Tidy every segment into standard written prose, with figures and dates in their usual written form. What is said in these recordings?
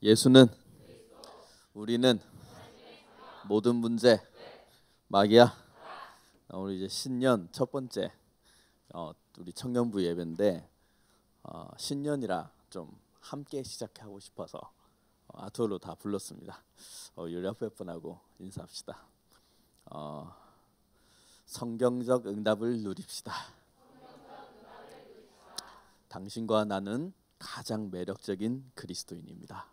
예수는 우리는 모든 문제 막이야. 오늘 이제 신년 첫 번째 우리 청년부 예배인데 신년이라 좀 함께 시작하고 싶어서 아토로 다 불렀습니다. 우리 옆에 분하고 인사합시다. 성경적 응답을 누립시다. 당신과 나는 가장 매력적인 그리스도인입니다.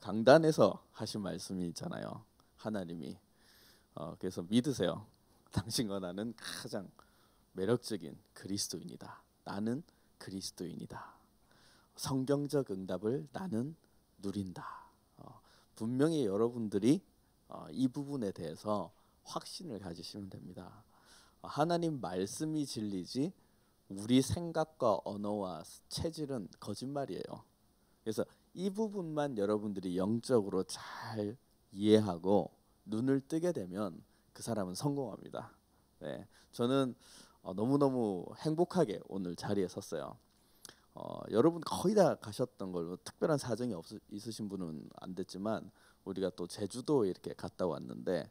강단에서 하신 말씀이 있잖아요. 하나님이 그래서 믿으세요. 당신과 나는 가장 매력적인 그리스도인이다. 나는 그리스도인이다. 성경적 응답을 나는 누린다. 분명히 여러분들이 이 부분에 대해서 확신을 가지시면 됩니다. 하나님 말씀이 진리지 우리 생각과 언어와 체질은 거짓말이에요. 그래서 이 부분만 여러분들이 영적으로 잘 이해하고 눈을 뜨게 되면 그 사람은 성공합니다. 네, 저는 너무너무 행복하게 오늘 자리에 섰어요. 여러분 거의 다 가셨던 걸로 특별한 사정이 있으신 분은 안 됐지만 우리가 또 제주도에 이렇게 갔다 왔는데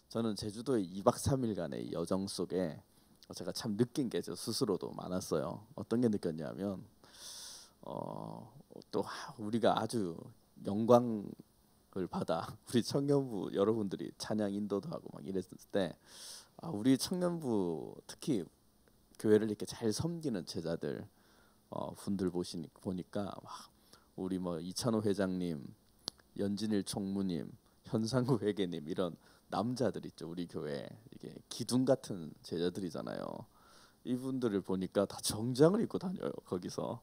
저는 제주도의 2박 3일간의 여정 속에 제가 참 느낀 게 저 스스로도 많았어요. 어떤 게 느꼈냐면 또 우리가 아주 영광을 받아 우리 청년부 여러분들이 찬양 인도도 하고 막 이랬을 때 우리 청년부 특히 교회를 이렇게 잘 섬기는 제자들 분들 보니까 우리 뭐 이찬호 회장님, 연진일 총무님, 현상구 회계님 이런 남자들 있죠. 우리 교회 이게 기둥 같은 제자들이잖아요. 이분들을 보니까 다 정장을 입고 다녀요. 거기서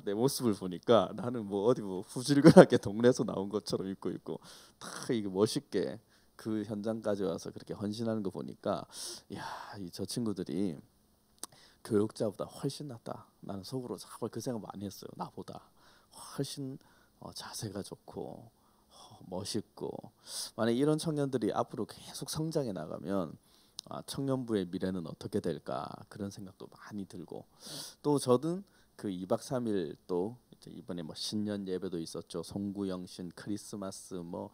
내 모습을 보니까 나는 뭐 어디 뭐 후질근하게 동네에서 나온 것처럼 입고 있고 다 이게 멋있게 그 현장까지 와서 그렇게 헌신하는 거 보니까 저 친구들이 교육자보다 훨씬 낫다. 나는 속으로 정말 그 생각 많이 했어요. 나보다 훨씬 자세가 좋고 멋있고 만약 이런 청년들이 앞으로 계속 성장해 나가면 청년부의 미래는 어떻게 될까 그런 생각도 많이 들고 또 저는 그 2박 3일 또 이번에 뭐 신년 예배도 있었죠. 송구영신 크리스마스 뭐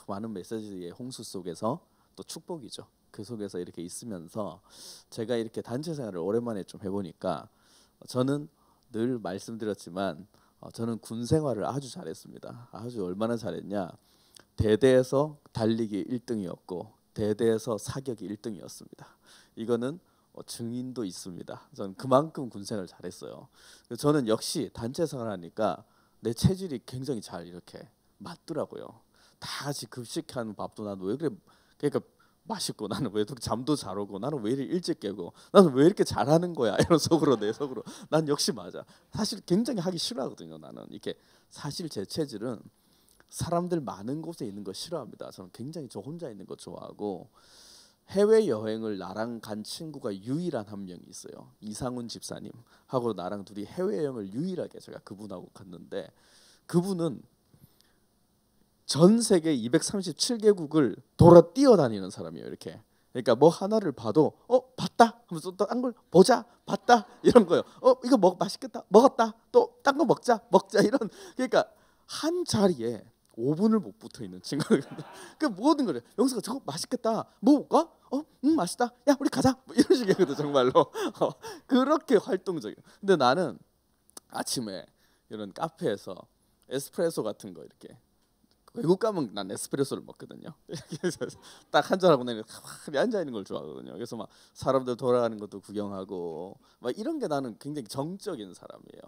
많은 메시지의 홍수 속에서 또 축복이죠. 그 속에서 이렇게 있으면서 제가 이렇게 단체 생활을 오랜만에 좀 해보니까 저는 늘 말씀드렸지만 저는 군 생활을 아주 잘했습니다. 아주 얼마나 잘했냐. 대대에서 달리기 1등이었고 대대에서 사격이 1등이었습니다. 이거는 증인도 있습니다. 저는 그만큼 군생활을 잘했어요. 저는 역시 단체 생활하니까 내 체질이 굉장히 잘 이렇게 맞더라고요. 다 같이 급식하는 밥도 나는 왜 그래 그러니까 맛있고 나는 왜 이렇게 잠도 잘 오고 나는 왜 이렇게 일찍 깨고 나는 왜 이렇게 잘하는 거야 이런 속으로 내 속으로 난 역시 맞아. 사실 굉장히 하기 싫어하거든요. 나는 이렇게 사실 제 체질은 사람들 많은 곳에 있는 거 싫어합니다. 저는 굉장히 저 혼자 있는 거 좋아하고 해외 여행을 나랑 간 친구가 유일한 한 명이 있어요. 이상훈 집사님 하고 나랑 둘이 해외 여행을 유일하게 제가 그분하고 갔는데 그분은 전 세계 237개국을 돌아 뛰어다니는 사람이에요. 이렇게. 그러니까 뭐 하나를 봐도 봤다 하면서 또 딴 걸 보자 봤다 이런 거예요. 이거 맛있겠다 먹었다 또 딴 거 먹자 이런 그러니까 한 자리에 5분을 못 붙어 있는 친구들. 그 모든 거를 영수가 저거 맛있겠다 먹어볼까? 맛있다 야 우리 가자 뭐 이런 식이거든 정말로. 그렇게 활동적이에요. 근데 나는 아침에 이런 카페에서 에스프레소 같은 거 이렇게 외국 가면 난 에스프레소를 먹거든요. 그래서 딱 한 잔하고 나면 가만히 앉아 있는 걸 좋아하거든요. 그래서 막 사람들 돌아가는 것도 구경하고 막 이런 게 나는 굉장히 정적인 사람이에요.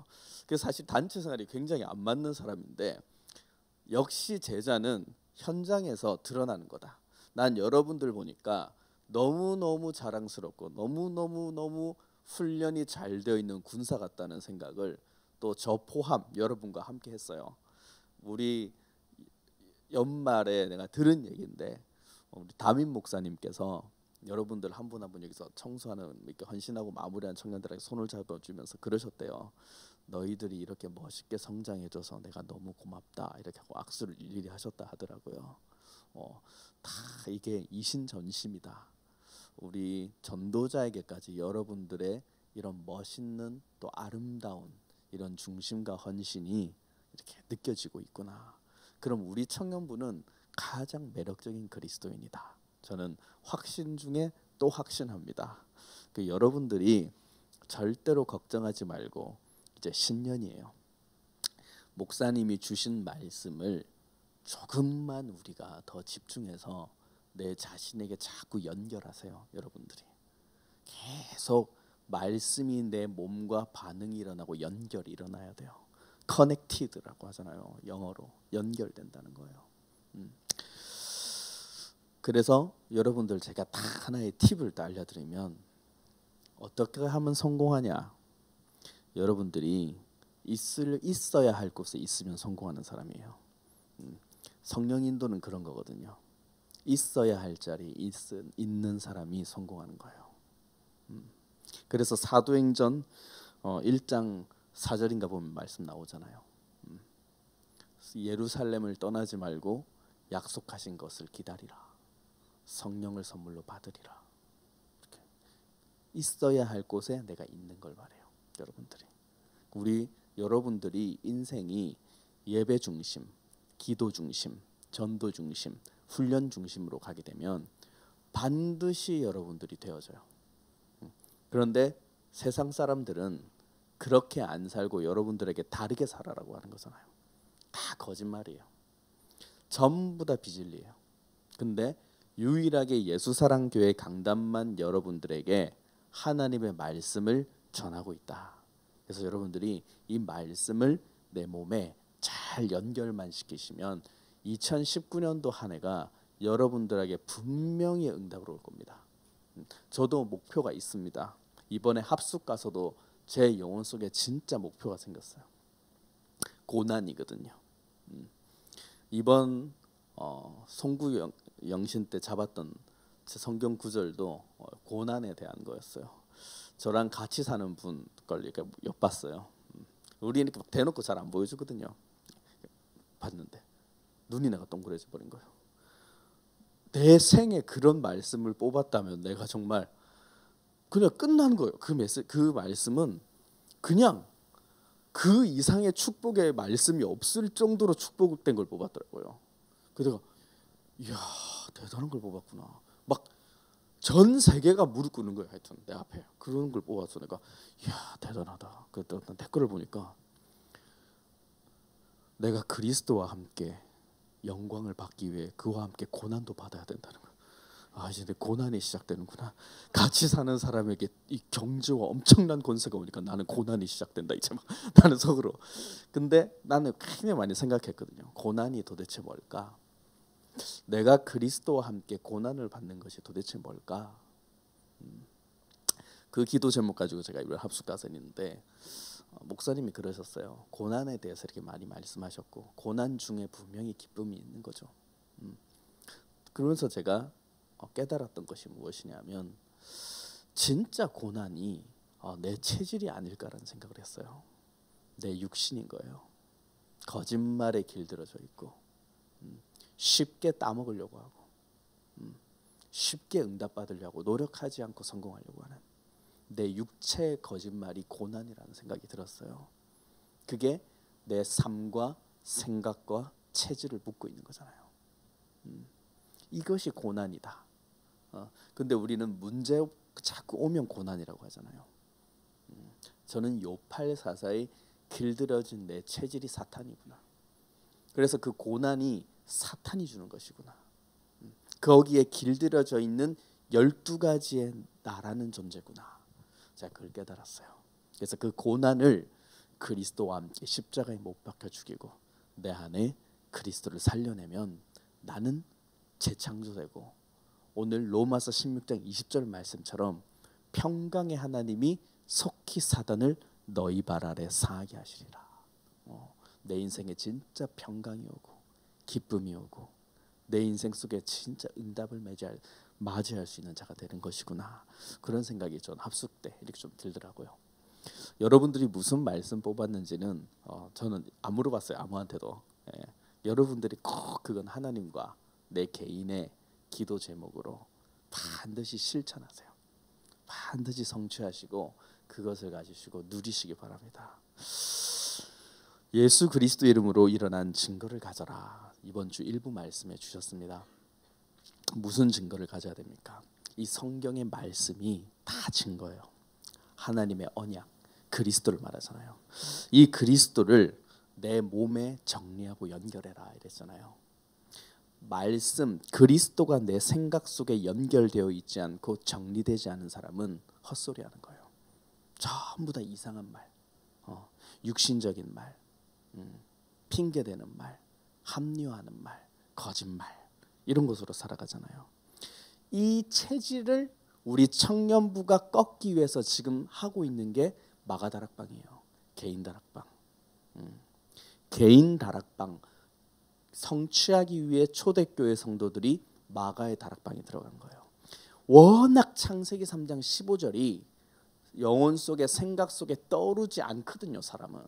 그래서 사실 단체 생활이 굉장히 안 맞는 사람인데 역시 제자는 현장에서 드러나는 거다. 난 여러분들 보니까 너무너무 자랑스럽고 너무 훈련이 잘 되어 있는 군사 같다는 생각을 또 저 포함 여러분과 함께 했어요. 우리 연말에 내가 들은 얘기인데 우리 담임 목사님께서 여러분들 한 분 한 분 여기서 청소하는 이렇게 헌신하고 마무리한 청년들에게 손을 잡아주면서 그러셨대요. 너희들이 이렇게 멋있게 성장해줘서 내가 너무 고맙다 이렇게 하고 악수를 일일이 하셨다 하더라고요. 다 이게 이신전심이다. 우리 전도자에게까지 여러분들의 이런 멋있는 또 아름다운 이런 중심과 헌신이 이렇게 느껴지고 있구나. 그럼 우리 청년부는 가장 매력적인 그리스도인이다. 저는 확신 중에 또 확신합니다. 여러분들이 절대로 걱정하지 말고, 이제 신년이에요. 목사님이 주신 말씀을 조금만 우리가 더 집중해서 내 자신에게 자꾸 연결하세요. 여러분들이 계속 말씀이 내 몸과 반응이 일어나고 연결이 일어나야 돼요. 커넥티드라고 하잖아요. 영어로 연결된다는 거예요. 그래서 여러분들 제가 다 하나의 팁을 또 알려드리면, 어떻게 하면 성공하냐? 여러분들이 있어야 할 곳에 있으면 성공하는 사람이에요. 성령 인도는 그런 거거든요. 있어야 할 자리에 있는 사람이 성공하는 거예요. 그래서 사도행전 1장 4절인가 보면 말씀 나오잖아요. 예루살렘을 떠나지 말고 약속하신 것을 기다리라. 성령을 선물로 받으리라. 이렇게. 있어야 할 곳에 내가 있는 걸 말해요. 여러분들이. 여러분들이 인생이 예배 중심, 기도 중심, 전도 중심, 훈련 중심으로 가게 되면 반드시 여러분들이 되어져요. 그런데 세상 사람들은 그렇게 안 살고 여러분들에게 다르게 살아라고 하는 거잖아요. 다 거짓말이에요. 전부 다 비진리예요. 근데 유일하게 예수사랑교회 강단만 여러분들에게 하나님의 말씀을 전하고 있다. 그래서 여러분들이 이 말씀을 내 몸에 잘 연결만 시키시면 2019년도 한 해가 여러분들에게 분명히 응답으로 올 겁니다. 저도 목표가 있습니다. 이번에 합숙 가서도 제 영혼 속에 진짜 목표가 생겼어요. 고난이거든요. 이번 송구 영신 때 잡았던 제 성경 구절도 고난에 대한 거였어요. 저랑 같이 사는 분 걸 이렇게 엿봤어요. 우리 이렇게 막 대놓고 잘 안 보여주거든요. 봤는데 눈이 내가 동그래져 버린 거예요. 내 생에 그런 말씀을 뽑았다면 내가 정말 그냥 끝난 거예요. 그 말씀은 그냥 그 이상의 축복의 말씀이 없을 정도로 축복된 걸 뽑았더라고요. 그래서 내가 이야 대단한 걸 뽑았구나. 막 전 세계가 무릎 꿇는 거예요. 하여튼 내 앞에 그런 걸 뽑아서 내가 이야 대단하다. 그때 어떤 댓글을 보니까 내가 그리스도와 함께 영광을 받기 위해 그와 함께 고난도 받아야 된다는 거예요. 아 이제 내 고난이 시작되는구나. 같이 사는 사람에게 이 경주와 엄청난 권세가 오니까 나는 고난이 시작된다. 이제 막 나는 속으로. 근데 나는 굉장히 많이 생각했거든요. 고난이 도대체 뭘까? 내가 그리스도와 함께 고난을 받는 것이 도대체 뭘까? 그 기도 제목 가지고 제가 이번 합숙 가서 있는데 목사님이 그러셨어요. 고난에 대해서 이렇게 많이 말씀하셨고 고난 중에 분명히 기쁨이 있는 거죠. 그러면서 제가 깨달았던 것이 무엇이냐면 진짜 고난이 내 체질이 아닐까라는 생각을 했어요. 내 육신인 거예요. 거짓말에 길들여져 있고 쉽게 따먹으려고 하고 쉽게 응답받으려고 노력하지 않고 성공하려고 하는 내 육체의 거짓말이 고난이라는 생각이 들었어요. 그게 내 삶과 생각과 체질을 묶고 있는 거잖아요. 이것이 고난이다. 근데 우리는 문제 자꾸 오면 고난이라고 하잖아요. 저는 요팔사사에 길들여진 내 체질이 사탄이구나. 그래서 그 고난이 사탄이 주는 것이구나. 거기에 길들여져 있는 12가지의 나라는 존재구나. 제가 그걸 깨달았어요. 그래서 그 고난을 그리스도와 함께 십자가에 못 박혀 죽이고 내 안에 그리스도를 살려내면 나는 재창조되고 오늘 로마서 16장 20절 말씀처럼 평강의 하나님이 속히 사단을 너희 발 아래 상하게 하시리라. 내 인생에 진짜 평강이 오고 기쁨이 오고 내 인생 속에 진짜 응답을 맞이할 수 있는 자가 되는 것이구나. 그런 생각이 전 합숙 때 이렇게 좀 들더라고요. 여러분들이 무슨 말씀 뽑았는지는 저는 안 물어봤어요. 아무한테도. 여러분들이 꼭 그건 하나님과 내 개인의 기도 제목으로 반드시 실천하세요. 반드시 성취하시고 그것을 가지시고 누리시기 바랍니다. 예수 그리스도 이름으로 일어난 증거를 가져라. 이번 주 일부 말씀해 주셨습니다. 무슨 증거를 가져야 됩니까? 이 성경의 말씀이 다 증거예요. 하나님의 언약, 그리스도를 말하잖아요. 이 그리스도를 내 몸에 정리하고 연결해라 이랬잖아요. 말씀, 그리스도가 내 생각 속에 연결되어 있지 않고 정리되지 않은 사람은 헛소리하는 거예요. 전부 다 이상한 말, 육신적인 말, 핑계대는 말, 합리화하는 말, 거짓말 이런 것으로 살아가잖아요. 이 체질을 우리 청년부가 꺾기 위해서 지금 하고 있는 게 마가다락방이에요. 개인 다락방. 개인 다락방 성취하기 위해 초대교회 성도들이 마가의 다락방에 들어간 거예요. 워낙 창세기 3장 15절이 영혼 속에 생각 속에 떠오르지 않거든요. 사람은.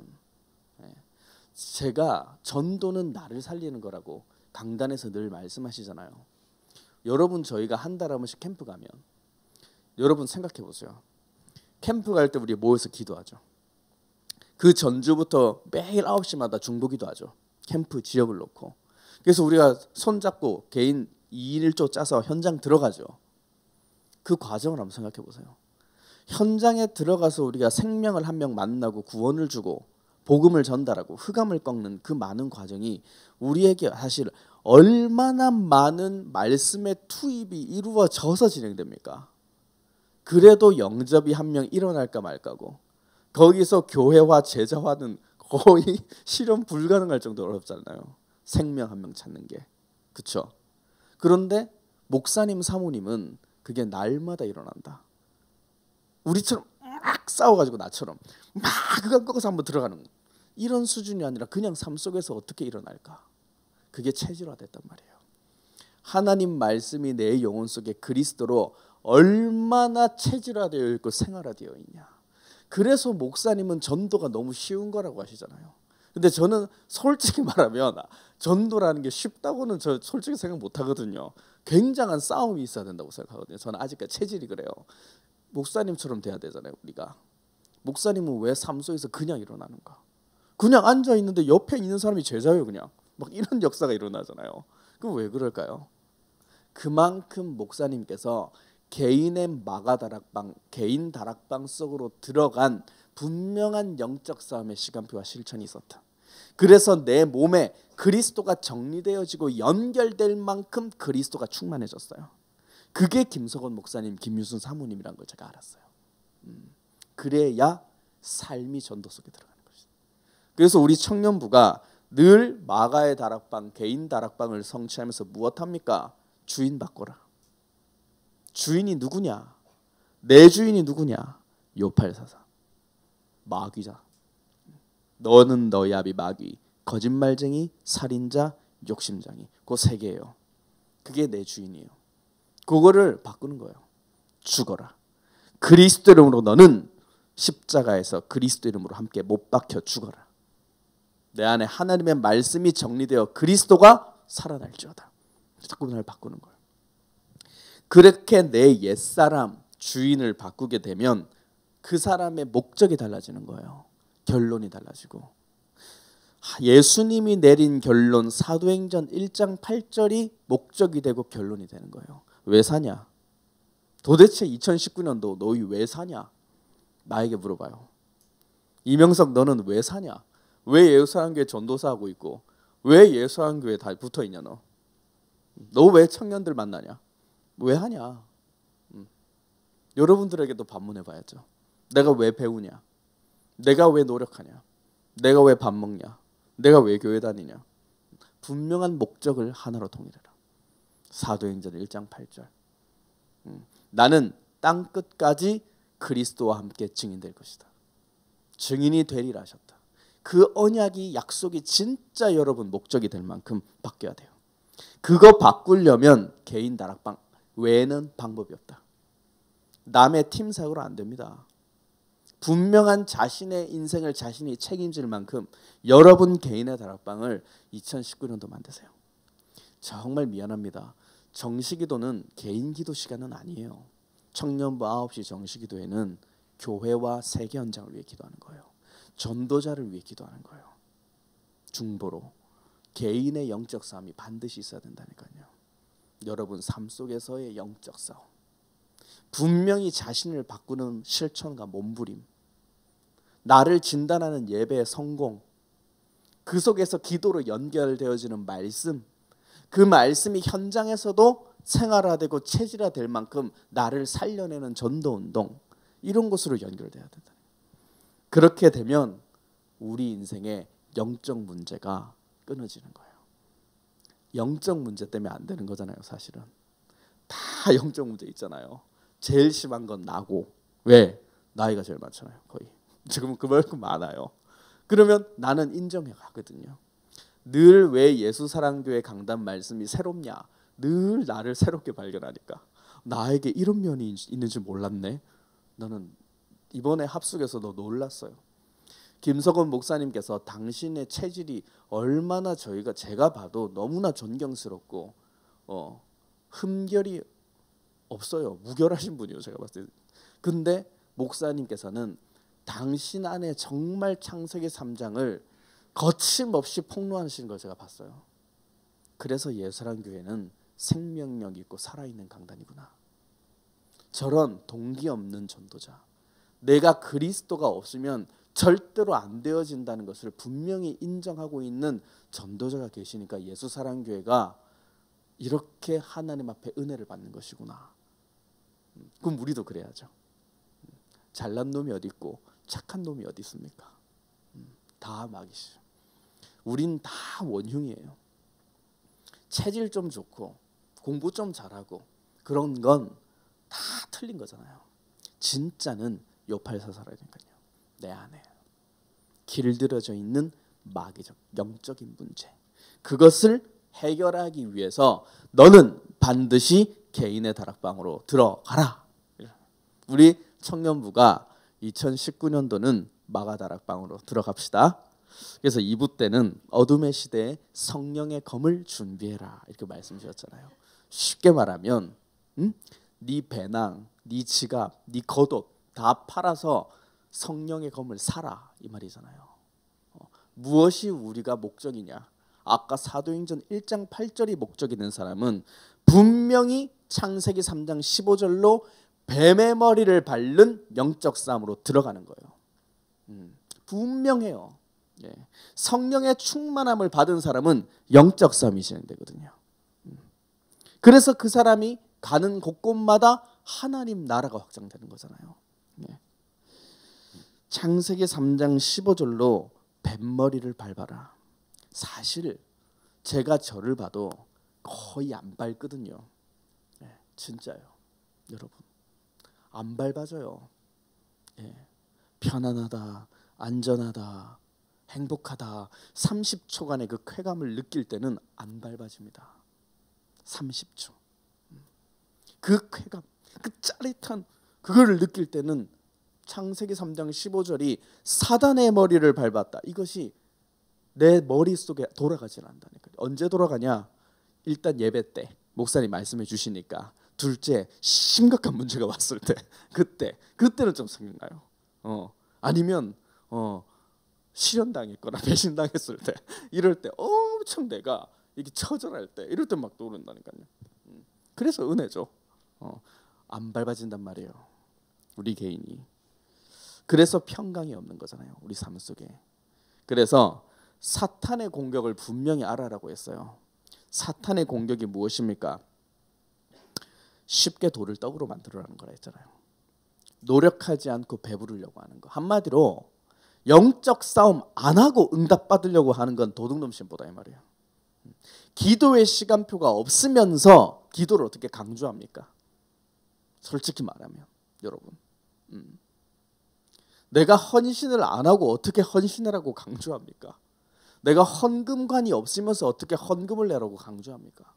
제가 전도는 나를 살리는 거라고 강단에서 늘 말씀하시잖아요. 여러분 저희가 한 달에 한 번씩 캠프 가면 여러분 생각해 보세요. 캠프 갈 때 우리 모여서 기도하죠. 그 전주부터 매일 9시마다 중보기도 하죠. 캠프 지역을 놓고. 그래서 우리가 손잡고 개인 2인 1조 짜서 현장 들어가죠. 그 과정을 한번 생각해 보세요. 현장에 들어가서 우리가 생명을 한 명 만나고 구원을 주고 복음을 전달하고 흑암을 꺾는 그 많은 과정이 우리에게 사실 얼마나 많은 말씀의 투입이 이루어져서 진행됩니까? 그래도 영접이 한 명 일어날까 말까고 거기서 교회화 제자화는 거의 실현 불가능할 정도로 어렵잖아요. 생명 한 명 찾는 게. 그렇죠? 그런데 목사님 사모님은 그게 날마다 일어난다. 우리처럼 막 싸워가지고 나처럼 막 그거 꺾어서 한번 들어가는 거. 이런 수준이 아니라 그냥 삶 속에서 어떻게 일어날까? 그게 체질화됐단 말이에요. 하나님 말씀이 내 영혼 속에 그리스도로 얼마나 체질화되어 있고 생활화되어 있냐. 그래서 목사님은 전도가 너무 쉬운 거라고 하시잖아요. 근데 저는 솔직히 말하면 전도라는 게 쉽다고는 저 솔직히 생각 못 하거든요. 굉장한 싸움이 있어야 된다고 생각하거든요. 저는 아직까지 체질이 그래요. 목사님처럼 돼야 되잖아요. 우리가. 목사님은 왜 삶 속에서 그냥 일어나는가? 그냥 앉아 있는데 옆에 있는 사람이 제자예요. 그냥 막 이런 역사가 일어나잖아요. 그럼 왜 그럴까요? 그만큼 목사님께서 개인의 마가다락방, 개인 다락방 속으로 들어간 분명한 영적 싸움의 시간표와 실천이 있었다. 그래서 내 몸에 그리스도가 정리되어지고 연결될 만큼 그리스도가 충만해졌어요. 그게 김석원 목사님, 김유순 사모님이란 걸 제가 알았어요. 그래야 삶이 전도 속에 들어가는 것이죠. 그래서 우리 청년부가 늘 마가의 다락방, 개인 다락방을 성취하면서 무엇합니까? 주인 바꿔라. 주인이 누구냐? 내 주인이 누구냐? 요팔사사. 마귀자. 너는 너희 아비 마귀, 거짓말쟁이, 살인자, 욕심쟁이. 그 세 개예요. 그게 내 주인이에요. 그거를 바꾸는 거예요. 죽어라. 그리스도 이름으로 너는 십자가에서 그리스도 이름으로 함께 못 박혀 죽어라. 내 안에 하나님의 말씀이 정리되어 그리스도가 살아날지어다. 자꾸 날 바꾸는 거예요. 그렇게 내 옛사람 주인을 바꾸게 되면 그 사람의 목적이 달라지는 거예요. 결론이 달라지고. 예수님이 내린 결론 사도행전 1장 8절이 목적이 되고 결론이 되는 거예요. 왜 사냐? 도대체 2019년도 너희 왜 사냐? 나에게 물어봐요. 이명석 너는 왜 사냐? 왜 예수사랑교회 전도사하고 있고 왜 예수사랑교회에 다 붙어있냐 너? 너 왜 청년들 만나냐? 왜 하냐? 여러분들에게도 반문해 봐야죠. 내가 왜 배우냐? 내가 왜 노력하냐? 내가 왜 밥 먹냐? 내가 왜 교회 다니냐? 분명한 목적을 하나로 통일해라. 사도행전 1장 8절. 나는 땅 끝까지 그리스도와 함께 증인될 것이다. 증인이 되리라 하셨다. 그 언약이 약속이 진짜 여러분 목적이 될 만큼 바뀌어야 돼요. 그거 바꾸려면 개인 다락방 외에는 방법이 없다. 남의 팀 사고로 안 됩니다. 분명한 자신의 인생을 자신이 책임질 만큼 여러분 개인의 다락방을 2019년도 만드세요. 정말 미안합니다. 정시기도는 개인 기도 시간은 아니에요. 청년부 9시 정시기도회는 교회와 세계 현장을 위해 기도하는 거예요. 전도자를 위해 기도하는 거예요. 중보로 개인의 영적 싸움이 반드시 있어야 된다니까요. 여러분 삶 속에서의 영적 싸움, 분명히 자신을 바꾸는 실천과 몸부림, 나를 진단하는 예배의 성공, 그 속에서 기도로 연결되어지는 말씀, 그 말씀이 현장에서도 생활화되고 체질화될 만큼 나를 살려내는 전도운동, 이런 것으로 연결돼야 된다. 그렇게 되면 우리 인생의 영적 문제가 끊어지는 거예요. 영적 문제 때문에 안 되는 거잖아요. 사실은 다 영적 문제 있잖아요. 제일 심한 건 나고, 왜? 나이가 제일 많잖아요. 거의 지금은 그만큼 많아요. 그러면 나는 인정해 가거든요. 늘 왜 예수사랑교회 강단 말씀이 새롭냐? 늘 나를 새롭게 발견하니까 나에게 이런 면이 있는지 몰랐네. 나는 이번에 합숙에서도 놀랐어요. 김석원 목사님께서 당신의 체질이 얼마나 제가 봐도 너무나 존경스럽고 흠결이 없어요. 무결하신 분이에요. 제가 봤을 때. 근데 목사님께서는 당신 안에 정말 창세기 3장을 거침없이 폭로하시는 걸 제가 봤어요. 그래서 예수사랑교회는 생명력 있고 살아있는 강단이구나. 저런 동기 없는 전도자, 내가 그리스도가 없으면 절대로 안 되어진다는 것을 분명히 인정하고 있는 전도자가 계시니까 예수사랑교회가 이렇게 하나님 앞에 은혜를 받는 것이구나. 그럼 우리도 그래야죠. 잘난 놈이 어디 있고 착한 놈이 어디 있습니까? 다 마귀시죠. 우린 다 원흉이에요. 체질 좀 좋고 공부 좀 잘하고 그런 건 다 틀린 거잖아요. 진짜는 요팔서 살아야 되니까요. 내 안에 길들여져 있는 마귀적 영적인 문제, 그것을 해결하기 위해서 너는 반드시 개인의 다락방으로 들어가라. 우리 청년부가 2019년도는 마가 다락방으로 들어갑시다. 그래서 2부 때는 어둠의 시대에 성령의 검을 준비해라 이렇게 말씀 주셨잖아요. 쉽게 말하면 네 배낭, 네 지갑, 네 겉옷 다 팔아서 성령의 검을 사라 이 말이잖아요. 무엇이 우리가 목적이냐? 아까 사도행전 1장 8절이 목적이 된 사람은 분명히 창세기 3장 15절로 뱀의 머리를 밟는 영적 싸움으로 들어가는 거예요. 분명해요. 예. 성령의 충만함을 받은 사람은 영적 싸움이 진행되거든요. 그래서 그 사람이 가는 곳곳마다 하나님 나라가 확장되는 거잖아요. 예. 창세기 3장 15절로 뱀머리를 밟아라. 사실 제가 저를 봐도 거의 안 밟거든요. 예, 진짜요. 여러분 안 밟아져요. 예, 편안하다, 안전하다, 행복하다 30초간의 그 쾌감을 느낄 때는 안 밟아집니다. 30초. 그 쾌감, 그 짜릿한 그거를 느낄 때는 창세기 3장 15절이 사단의 머리를 밟았다. 이것이 내 머릿속에 돌아가지 않는다니까요. 언제 돌아가냐? 일단 예배 때 목사님 말씀해 주시니까, 둘째 심각한 문제가 왔을 때 그때는 좀 생각나요. 아니면 실현당했거나 배신당했을 때, 이럴 때 엄청 내가 이게 처절할 때, 이럴 때 막 떠오른다니까요. 그래서 은혜죠. 안 밟아진단 말이에요. 우리 개인이. 그래서 평강이 없는 거잖아요. 우리 삶 속에. 그래서 사탄의 공격을 분명히 알아라고 했어요. 사탄의 공격이 무엇입니까? 쉽게 돌을 떡으로 만들어라는 거라 했잖아요. 노력하지 않고 배부르려고 하는 거. 한마디로 영적 싸움 안 하고 응답 받으려고 하는 건 도둑놈심보다 이 말이에요. 기도의 시간표가 없으면서 기도를 어떻게 강조합니까? 솔직히 말하면 여러분, 내가 헌신을 안 하고 어떻게 헌신하라고 강조합니까? 내가 헌금관이 없으면서 어떻게 헌금을 내라고 강조합니까?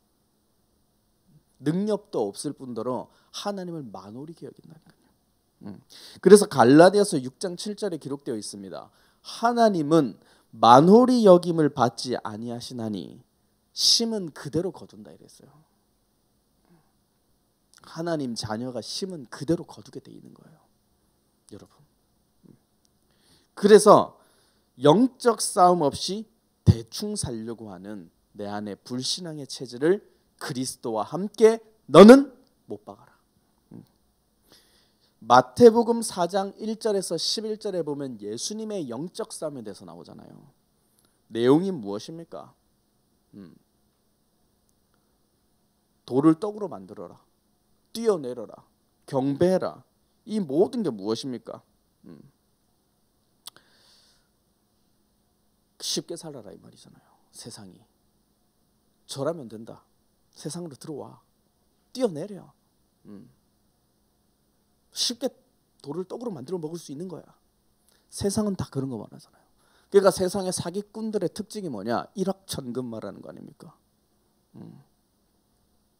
능력도 없을 뿐더러 하나님을 만홀히 여긴다니까요. 그래서 갈라디아서 6장 7절에 기록되어 있습니다. 하나님은 만홀히 여김을 받지 아니하시나니 심은 그대로 거둔다 이랬어요. 하나님 자녀가 심은 그대로 거두게 돼 있는 거예요. 여러분. 그래서 영적 싸움 없이 대충 살려고 하는 내 안의 불신앙의 체질을 그리스도와 함께 너는 못 박아라. 마태복음 4장 1절에서 11절에 보면 예수님의 영적 싸움에 대해서 나오잖아요. 내용이 무엇입니까? 돌을 떡으로 만들어라. 뛰어내려라. 경배해라. 이 모든 게 무엇입니까? 쉽게 살아라 이 말이잖아요. 세상이. 저라면 된다. 세상으로 들어와. 뛰어내려. 쉽게 돌을 떡으로 만들어 먹을 수 있는 거야. 세상은 다 그런 거 말하잖아요. 그러니까 세상의 사기꾼들의 특징이 뭐냐? 일확천금말하는 거 아닙니까?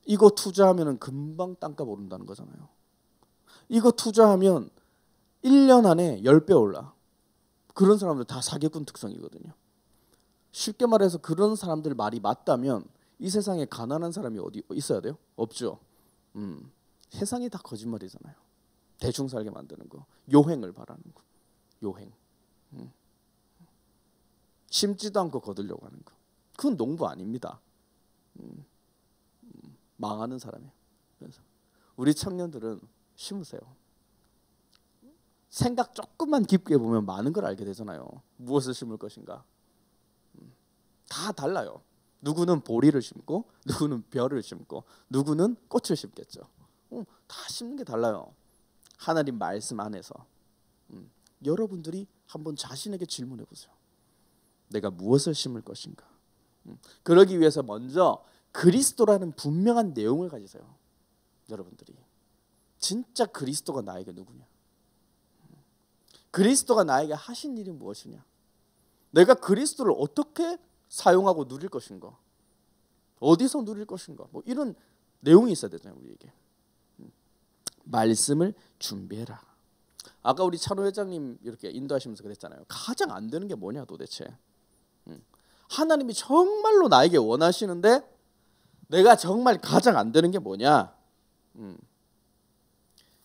이거 투자하면 금방 땅값 오른다는 거잖아요. 이거 투자하면 1년 안에 10배 올라. 그런 사람들 다 사기꾼 특성이거든요. 쉽게 말해서 그런 사람들 말이 맞다면 이 세상에 가난한 사람이 어디 있어야 돼요? 없죠. 세상이 다 거짓말이잖아요. 대충 살게 만드는 거. 요행을 바라는 거. 요행. 심지도 않고 거두려고 하는 거. 그건 농부 아닙니다. 망하는 사람이에요. 그래서 우리 청년들은 심으세요. 생각 조금만 깊게 보면 많은 걸 알게 되잖아요. 무엇을 심을 것인가. 다 달라요. 누구는 보리를 심고 누구는 벼를 심고 누구는 꽃을 심겠죠. 다 심는 게 달라요. 하나님 말씀 안에서. 여러분들이 한번 자신에게 질문해 보세요. 내가 무엇을 심을 것인가. 그러기 위해서 먼저 그리스도라는 분명한 내용을 가지세요. 여러분들이. 진짜 그리스도가 나에게 누구냐. 그리스도가 나에게 하신 일이 무엇이냐. 내가 그리스도를 어떻게 사용하고 누릴 것인가. 어디서 누릴 것인가. 뭐 이런 내용이 있어야 되잖아요. 우리에게. 말씀을 준비해라. 아까 우리 찬호 회장님 이렇게 인도하시면서 그랬잖아요. 가장 안 되는 게 뭐냐 도대체. 하나님이 정말로 나에게 원하시는데 내가 정말 가장 안 되는 게 뭐냐.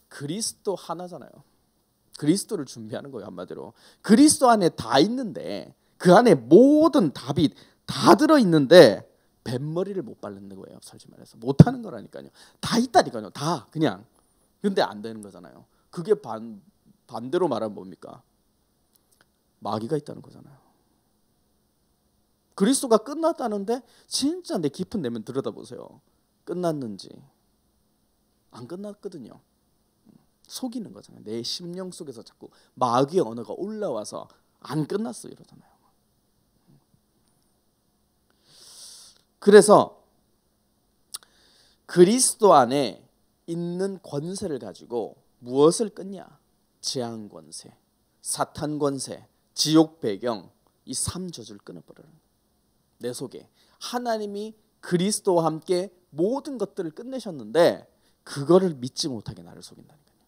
그리스도 하나잖아요. 그리스도를 준비하는 거예요. 한마디로. 그리스도 안에 다 있는데 그 안에 모든 답이 다 들어있는데 뱃머리를 못 바르는 거예요. 솔직히 말해서. 못하는 거라니까요. 다 있다니까요. 다 그냥. 근데 안 되는 거잖아요. 그게 반대로 말하면 뭡니까? 마귀가 있다는 거잖아요. 그리스도가 끝났다는데 진짜 내 깊은 내면 들여다보세요. 끝났는지. 안 끝났거든요. 속이는 거잖아요. 내 심령 속에서 자꾸 마귀의 언어가 올라와서 안 끝났어 이러잖아요. 그래서 그리스도 안에 있는 권세를 가지고 무엇을 끊냐? 재앙 권세, 사탄 권세, 지옥 배경 이 3저주를 끊어버려요. 내 속에 하나님이 그리스도와 함께 모든 것들을 끝내셨는데 그거를 믿지 못하게 나를 속인다니까요.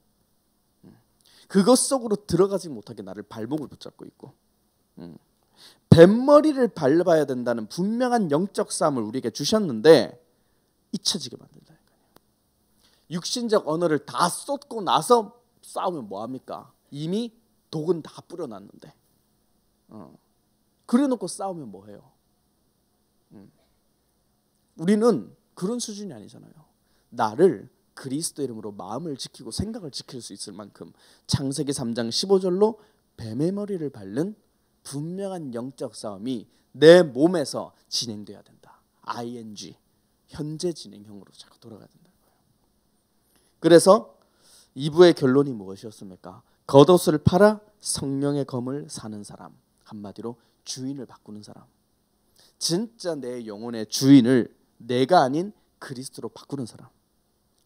그것 속으로 들어가지 못하게 나를 발목을 붙잡고 있고 뱃머리를 밟아야 된다는 분명한 영적 싸움을 우리에게 주셨는데 잊혀지게 만든다니까요. 육신적 언어를 다 쏟고 나서 싸우면 뭐합니까? 이미 독은 다 뿌려놨는데 그래놓고 싸우면 뭐해요? 우리는 그런 수준이 아니잖아요. 나를 그리스도 이름으로 마음을 지키고 생각을 지킬 수 있을 만큼 창세기 3장 15절로 뱀의 머리를 밟는 분명한 영적 싸움이 내 몸에서 진행돼야 된다. ing 현재 진행형으로 자꾸 돌아가야 된다는 거예요. 그래서 2부의 결론이 무엇이었습니까? 겉옷을 팔아 성령의 검을 사는 사람. 한마디로 주인을 바꾸는 사람. 진짜 내 영혼의 주인을 내가 아닌 그리스도로 바꾸는 사람.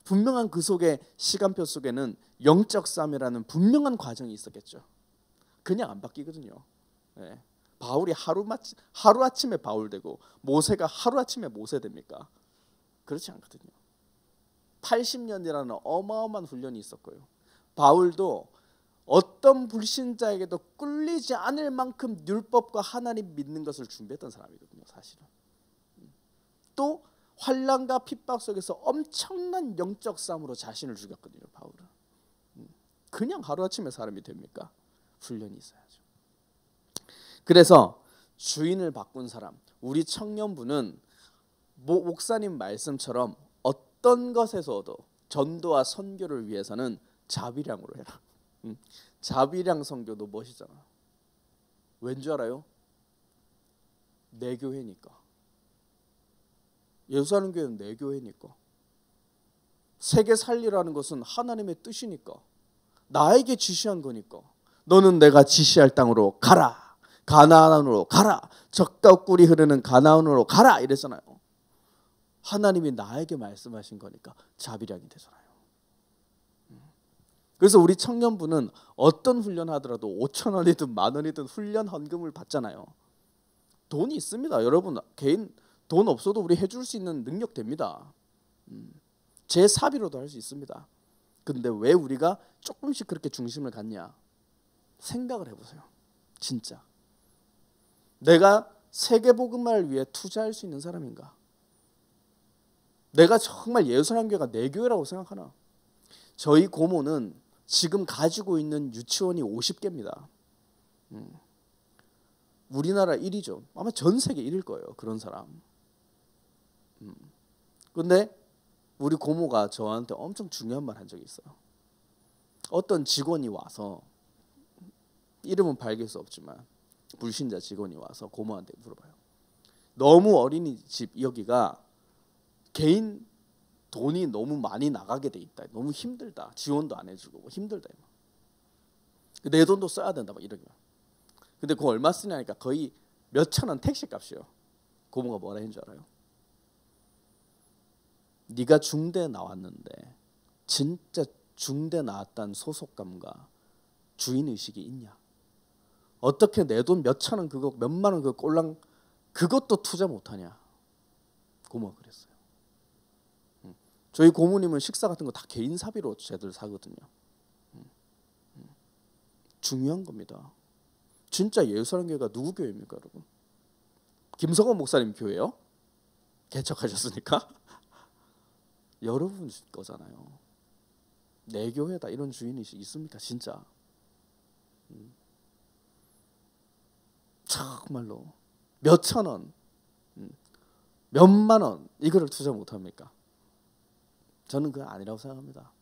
분명한 그 속에 시간표 속에는 영적 싸움이라는 분명한 과정이 있었겠죠. 그냥 안 바뀌거든요. 네. 바울이 하루아침에 바울 되고 모세가 하루아침에 모세 됩니까? 그렇지 않거든요. 80년이라는 어마어마한 훈련이 있었고요. 바울도 어떤 불신자에게도 꿀리지 않을 만큼 율법과 하나님 믿는 것을 준비했던 사람이거든요. 사실은. 또 환난과 핍박 속에서 엄청난 영적 싸움으로 자신을 죽였거든요. 바울은. 그냥 하루아침에 사람이 됩니까? 훈련이 있어야죠. 그래서 주인을 바꾼 사람, 우리 청년부는 목사님 말씀처럼 어떤 것에서도 전도와 선교를 위해서는 자비량으로 해라. 자비량 선교도 멋이잖아. 왠 줄 알아요? 내 교회니까. 예수하는 교회는 내 교회니까. 세계 살리라는 것은 하나님의 뜻이니까. 나에게 지시한 거니까. 너는 내가 지시할 땅으로 가라. 가나안으로 가라. 젖과 꿀이 흐르는 가나안으로 가라 이랬잖아요. 하나님이 나에게 말씀하신 거니까 자비량이 되잖아요. 그래서 우리 청년부는 어떤 훈련하더라도 5,000원이든 10,000원이든 훈련 헌금을 받잖아요. 돈이 있습니다. 여러분 개인 돈 없어도 우리 해줄 수 있는 능력 됩니다. 제 사비로도 할 수 있습니다. 근데 왜 우리가 조금씩 그렇게 중심을 갖냐? 생각을 해보세요. 진짜 내가 세계복음화를 위해 투자할 수 있는 사람인가? 내가 정말 예수사랑교회가 내 교회라고 생각하나? 저희 고모는 지금 가지고 있는 유치원이 50개입니다. 우리나라 1위죠. 아마 전 세계 1위일 거예요. 그런 사람. 근데 우리 고모가 저한테 엄청 중요한 말 한 적이 있어요. 어떤 직원이 와서, 이름은 밝힐 수 없지만 불신자 직원이 와서 고모한테 물어봐요. 너무 어린이집 여기가 개인 돈이 너무 많이 나가게 돼 있다. 너무 힘들다. 지원도 안 해주고 뭐 힘들다. 내 돈도 써야 된다. 막 이러기만. 근데 그거 얼마 쓰냐니까 거의 몇천 원 택시 값이요. 고모가 뭐라 했는 줄 알아요? 네가 중대 나왔는데 진짜 중대 나왔다는 소속감과 주인의식이 있냐? 어떻게 내 돈 몇천 원 그거 몇만 원 그거 꼴랑 그것도 투자 못하냐? 고모가 그랬어요. 저희 고모님은 식사 같은 거 다 개인 사비로 쟤들 사거든요. 중요한 겁니다. 진짜 예수사랑교회가 누구 교회입니까, 여러분? 김성원 목사님 교회요? 개척하셨으니까 여러분 거잖아요. 내 교회다 이런 주인의식 있습니까, 진짜? 정말로 몇천 원, 몇만 원 이거를 투자 못합니까? 저는 그거 아니라고 생각합니다.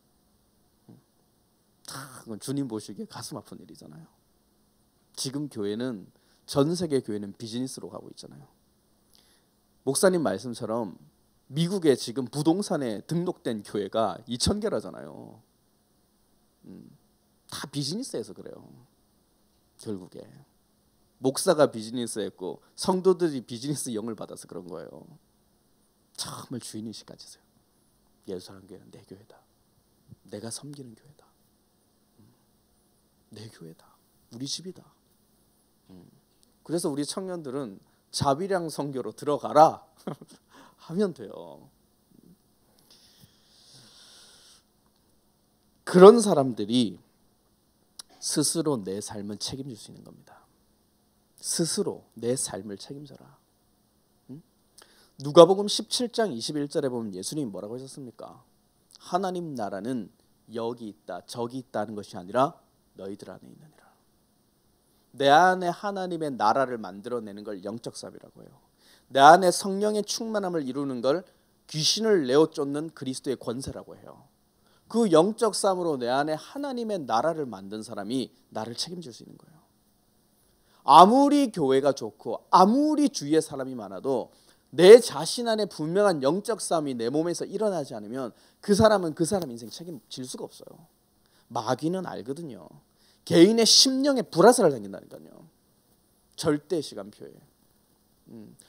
그건 주님 보시기에 가슴 아픈 일이잖아요. 지금 교회는 전 세계 교회는 비즈니스로 가고 있잖아요. 목사님 말씀처럼 미국에 지금 부동산에 등록된 교회가 2,000개라잖아요. 다 비즈니스에서 그래요. 결국에 목사가 비즈니스했고 성도들이 비즈니스 영을 받아서 그런 거예요. 정말 주인의식 가지세요. 예수사랑교회는 내 교회다. 내가 섬기는 교회다. 내 교회다. 우리 집이다. 그래서 우리 청년들은 자비량 선교로 들어가라 하면 돼요. 그런 사람들이 스스로 내 삶을 책임질 수 있는 겁니다. 스스로 내 삶을 책임져라. 누가복음 17장 21절에 보면 예수님이 뭐라고 하셨습니까? 하나님 나라는 여기 있다 저기 있다는 것이 아니라 너희들 안에 있느니라. 내 안에 하나님의 나라를 만들어내는 걸 영적 삶이라고 해요. 내 안에 성령의 충만함을 이루는 걸 귀신을 내어 쫓는 그리스도의 권세라고 해요. 그 영적 삶으로 내 안에 하나님의 나라를 만든 사람이 나를 책임질 수 있는 거예요. 아무리 교회가 좋고 아무리 주위에 사람이 많아도 내 자신 안에 분명한 영적 싸움이 내 몸에서 일어나지 않으면 그 사람은 그 사람 인생 책임질 수가 없어요. 마귀는 알거든요. 개인의 심령에 불화살을 당긴다니까요. 절대 시간표에.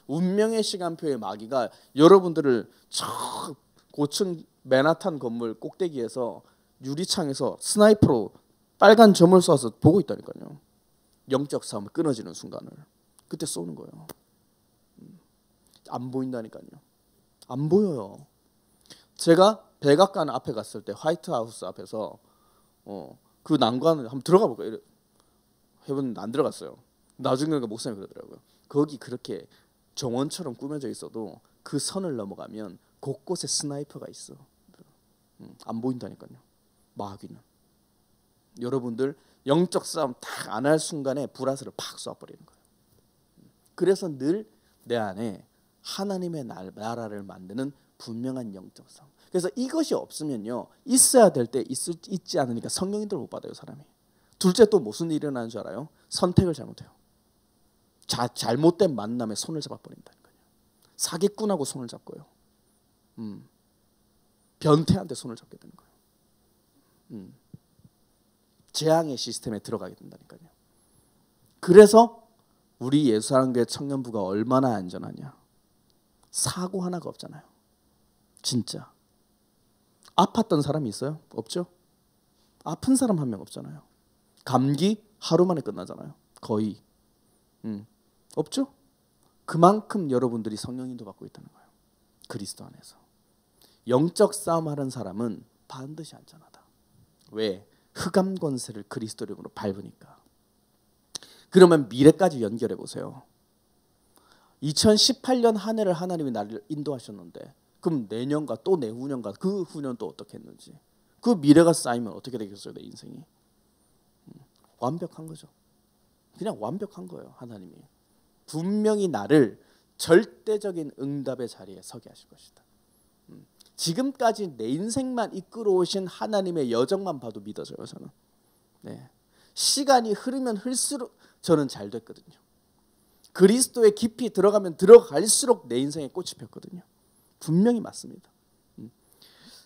운명의 시간표의 마귀가 여러분들을 저 고층 맨하탄 건물 꼭대기에서 유리창에서 스나이퍼로 빨간 점을 쏴서 보고 있다니까요. 영적 싸움이 끊어지는 순간을 그때 쏘는 거예요. 안 보인다니까요. 안 보여요. 제가 백악관 앞에 갔을 때 화이트하우스 앞에서 그 난관을 한번 들어가 볼까요? 해봤는데 안 들어갔어요. 나중에 목사님이 그러더라고요. 거기 그렇게 정원처럼 꾸며져 있어도 그 선을 넘어가면 곳곳에 스나이퍼가 있어. 안 보인다니까요. 마귀는. 여러분들 영적 싸움 딱 안 할 순간에 불화살을 팍 쏴버리는 거예요. 그래서 늘 내 안에 하나님의 나라를 만드는 분명한 영적 싸움. 그래서 이것이 없으면요, 있어야 될 때 있지 않으니까 성령인들 못 받아요, 사람이. 둘째 또 무슨 일이 일어나는 줄 알아요? 선택을 잘못해요. 잘못된 만남에 손을 잡아버린다니까요. 사기꾼하고 손을 잡고요. 변태한테 손을 잡게 되는 거예요. 재앙의 시스템에 들어가게 된다니까요. 그래서 우리 예수사랑교회 청년부가 얼마나 안전하냐. 사고 하나가 없잖아요. 진짜. 아팠던 사람이 있어요? 없죠? 아픈 사람 한 명 없잖아요. 감기 하루 만에 끝나잖아요. 거의. 없죠? 그만큼 여러분들이 성령인도 받고 있다는 거예요. 그리스도 안에서. 영적 싸움하는 사람은 반드시 안전하다. 왜? 흑암 권세를 그리스도 이름으로 밟으니까. 그러면 미래까지 연결해 보세요. 2018년 한 해를 하나님이 나를 인도하셨는데 그럼 내년과 또 내후년과 그 후년 또 어떻게 했는지, 그 미래가 쌓이면 어떻게 되겠어요, 내 인생이. 완벽한 거죠. 그냥 완벽한 거예요. 하나님이 분명히 나를 절대적인 응답의 자리에 서게 하실 것이다. 지금까지 내 인생만 이끌어오신 하나님의 여정만 봐도 믿어져요, 저는. 네. 시간이 흐르면 흘수록 저는 잘 됐거든요. 그리스도에 깊이 들어가면 들어갈수록 내 인생에 꽃이 폈거든요. 분명히 맞습니다.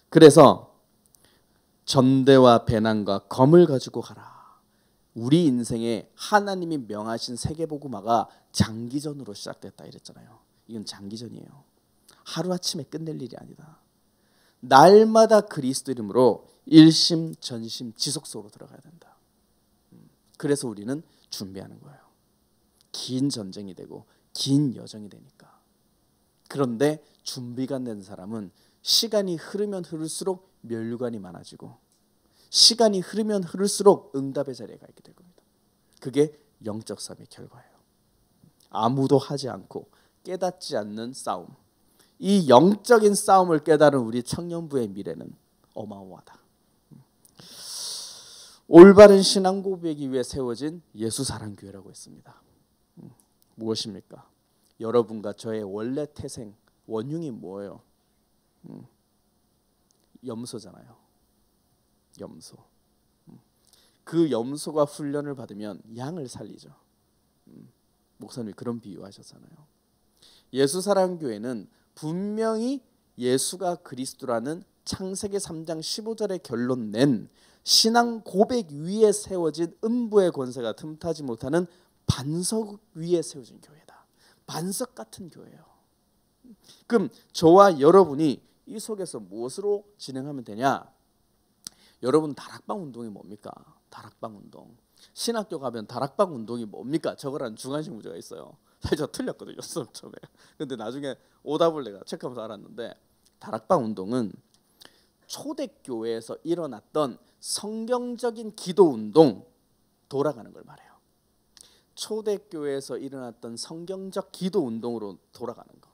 그래서 전대와 배난과 검을 가지고 가라. 우리 인생에 하나님이 명하신 세계복음화가 장기전으로 시작됐다 이랬잖아요. 이건 장기전이에요. 하루아침에 끝낼 일이 아니다. 날마다 그리스도 이름으로 일심 전심 지속적으로 들어가야 된다. 그래서 우리는 준비하는 거예요. 긴 전쟁이 되고 긴 여정이 되니까. 그런데 준비가 안 된 사람은 시간이 흐르면 흐를수록 멸류관이 많아지고 시간이 흐르면 흐를수록 응답의 자리에 가 있게 될 겁니다. 그게 영적 싸움의 결과예요. 아무도 하지 않고 깨닫지 않는 싸움. 이 영적인 싸움을 깨달은 우리 청년부의 미래는 어마어마하다. 올바른 신앙 고백이 위해 세워진 예수사랑교회라고 했습니다. 무엇입니까? 여러분과 저의 원래 태생 원흉이 뭐예요? 염소잖아요. 염소. 그 염소가 훈련을 받으면 양을 살리죠. 목사님이 그런 비유하셨잖아요. 예수사랑교회는 분명히 예수가 그리스도라는 창세기 3장 15절의 결론 낸 신앙 고백 위에 세워진 음부의 권세가 틈타지 못하는 반석 위에 세워진 교회다. 반석 같은 교회예요. 그럼 저와 여러분이 이 속에서 무엇으로 진행하면 되냐? 여러분 다락방 운동이 뭡니까? 다락방 운동. 신학교 가면 다락방 운동이 뭡니까? 저거라는 주관식 문제가 있어요. 사실 저 틀렸거든요, 처음에. 근데 나중에 오답을 내가 체크하면서 알았는데, 다락방 운동은 초대교회에서 일어났던 성경적인 기도 운동, 돌아가는 걸 말해요. 초대교회에서 일어났던 성경적 기도 운동으로 돌아가는 거.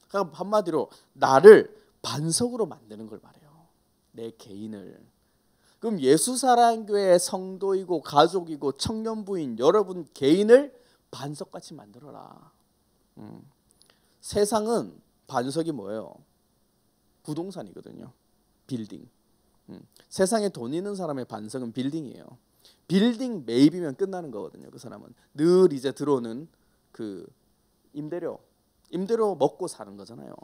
그러니까 한마디로 나를 반석으로 만드는 걸 말해요. 내 개인을. 그럼 예수사랑교회의 성도이고 가족이고 청년부인 여러분 개인을 반석같이 만들어라. 세상은 반석이 뭐예요? 부동산이거든요. 빌딩. 세상에 돈 있는 사람의 반석은 빌딩이에요. 빌딩 매입이면 끝나는 거거든요. 그 사람은 늘 이제 들어오는 그 임대료 먹고 사는 거잖아요.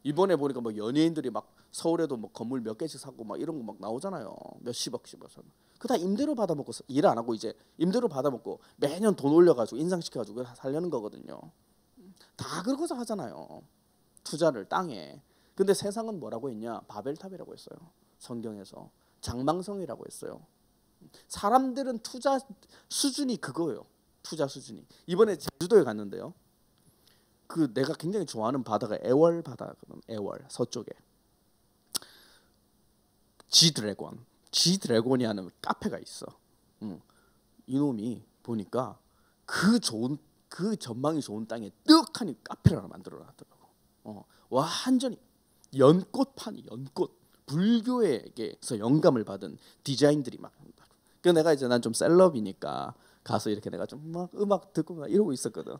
이번에 보니까 뭐 연예인들이 막 서울에도 뭐 건물 몇 개씩 사고 막 이런 거 막 나오잖아요. 몇십억씩. 그 다 임대료 받아먹고 일 안 하고 이제 임대료 받아먹고 매년 돈 올려가지고 인상시켜가지고 살려는 거거든요. 다 그러고서 하잖아요. 투자를 땅에. 근데 세상은 뭐라고 했냐? 바벨탑이라고 했어요. 성경에서 장망성이라고 했어요. 사람들은 투자 수준이 그거예요. 투자 수준이. 이번에 제주도에 갔는데요. 그 내가 굉장히 좋아하는 바다가 애월 바다거든. 애월 서쪽에. 지드래곤이 하는 카페가 있어. 이놈이 보니까 그 전망이 좋은 땅에 떡하니 카페를 하나 만들어 놨더라고. 완전히 연꽃. 불교에게서 영감을 받은 디자인들이 막 그 내가 이제 난 좀 셀럽이니까 가서 이렇게 내가 좀 막 음악 듣고 막 이러고 있었거든.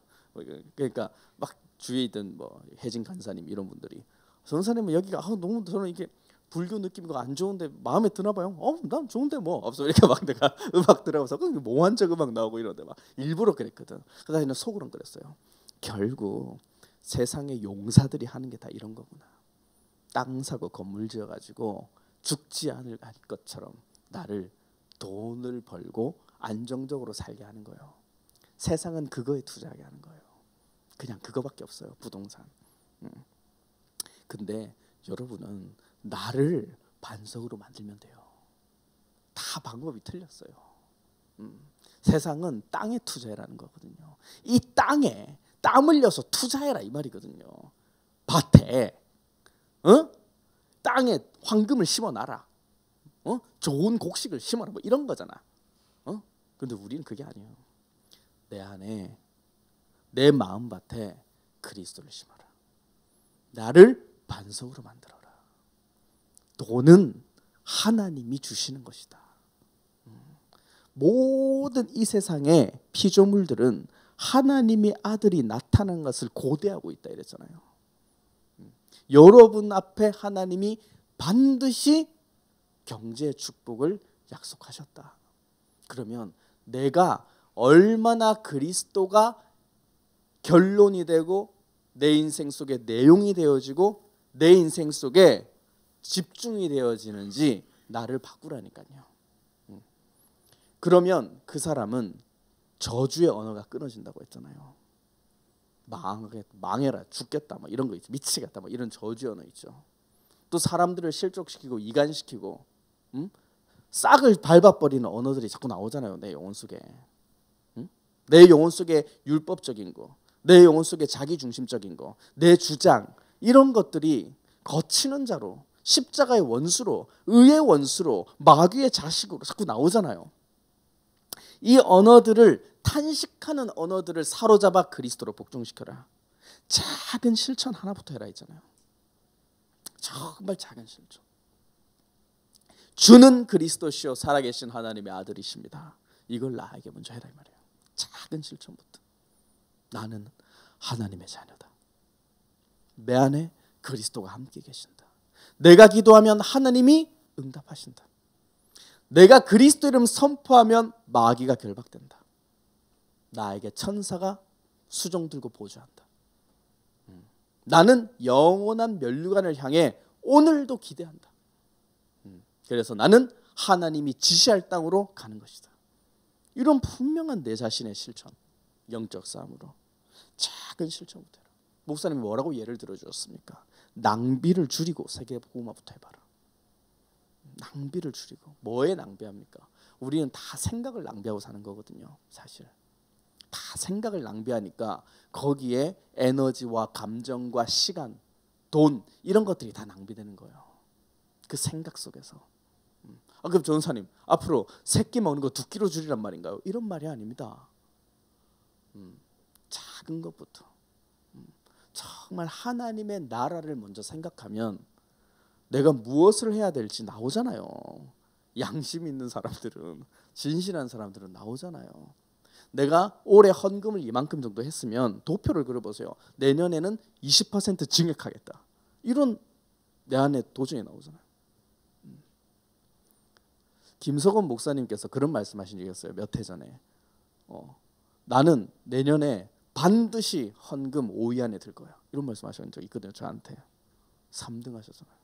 그러니까 막 주위에 있던 뭐 혜진 간사님 이런 분들이 전사님은 여기가 너무 저는 이게 불교 느낌이고 안 좋은데 마음에 드나 봐요. 난 좋은데 뭐 없어 이렇게 막 내가 음악 들어가서 그 몽환적 음악 나오고 이런데 막 일부러 그랬거든. 그래서 저는 속으로는 그랬어요. 결국 세상의 용사들이 하는 게 다 이런 거구나. 땅 사고 건물 지어가지고 죽지 않을 것처럼 나를 돈을 벌고 안정적으로 살게 하는 거예요. 세상은 그거에 투자하게 하는 거예요. 그냥 그거밖에 없어요. 부동산. 근데 여러분은 나를 반석으로 만들면 돼요. 다 방법이 틀렸어요. 세상은 땅에 투자해라는 거거든요. 이 땅에 땀 흘려서 투자해라 이 말이거든요. 밭에 땅에 황금을 심어놔라. 좋은 곡식을 심어라 뭐 이런 거잖아. 근데 우리는 그게 아니에요. 내 안에 내 마음밭에 그리스도를 심어라. 나를 반석으로 만들어라. 돈은 하나님이 주시는 것이다. 모든 이 세상의 피조물들은 하나님의 아들이 나타난 것을 고대하고 있다 이랬잖아요. 여러분 앞에 하나님이 반드시 경제 축복을 약속하셨다. 그러면 내가 얼마나 그리스도가 결론이 되고 내 인생 속에 내용이 되어지고 내 인생 속에 집중이 되어지는지 나를 바꾸라니까요. 그러면 그 사람은 저주의 언어가 끊어진다고 했잖아요. 망해라, 죽겠다, 뭐 이런 거 있죠. 미치겠다, 뭐 이런 저주의 언어 있죠. 또 사람들을 실족시키고 이간시키고, 싹을 밟아버리는 언어들이 자꾸 나오잖아요. 내 영혼 속에, 내 영혼 속에 율법적인 거, 내 영혼 속에 자기중심적인 거, 내 주장 이런 것들이 거치는 자로, 십자가의 원수로, 의의 원수로, 마귀의 자식으로 자꾸 나오잖아요. 이 언어들을 탄식하는 언어들을 사로잡아 그리스도로 복종시켜라. 작은 실천 하나부터 해라 했잖아요. 정말 작은 실천. 주는 그리스도시요 살아계신 하나님의 아들이십니다. 이걸 나에게 먼저 해라 이 말이에요. 작은 실천부터. 나는 하나님의 자녀다. 내 안에 그리스도가 함께 계신다. 내가 기도하면 하나님이 응답하신다. 내가 그리스도 이름 선포하면 마귀가 결박된다. 나에게 천사가 수종 들고 보좌한다. 나는 영원한 면류관을 향해 오늘도 기대한다. 그래서 나는 하나님이 지시할 땅으로 가는 것이다. 이런 분명한 내 자신의 실천, 영적 싸움으로 작은 실천부터 해라. 목사님이 뭐라고 예를 들어주셨습니까? 낭비를 줄이고 세계복음화부터 해봐라. 낭비를 줄이고. 뭐에 낭비합니까? 우리는 다 생각을 낭비하고 사는 거거든요. 사실 다 생각을 낭비하니까 거기에 에너지와 감정과 시간, 돈 이런 것들이 다 낭비되는 거예요. 그 생각 속에서. 그럼 전사님 앞으로 3끼 먹는 거 2끼로 줄이란 말인가요? 이런 말이 아닙니다. 작은 것부터 정말 하나님의 나라를 먼저 생각하면 내가 무엇을 해야 될지 나오잖아요. 양심 있는 사람들은, 진실한 사람들은 나오잖아요. 내가 올해 헌금을 이만큼 정도 했으면 도표를 그려보세요. 내년에는 20% 증액하겠다. 이런 내 안에 도중에 나오잖아요. 김석원 목사님께서 그런 말씀하신 적이 있어요. 몇 해 전에. 나는 내년에 반드시 헌금 5위 안에 들 거야. 이런 말씀하신 적이 있거든요. 저한테. 3등 하셨잖아요.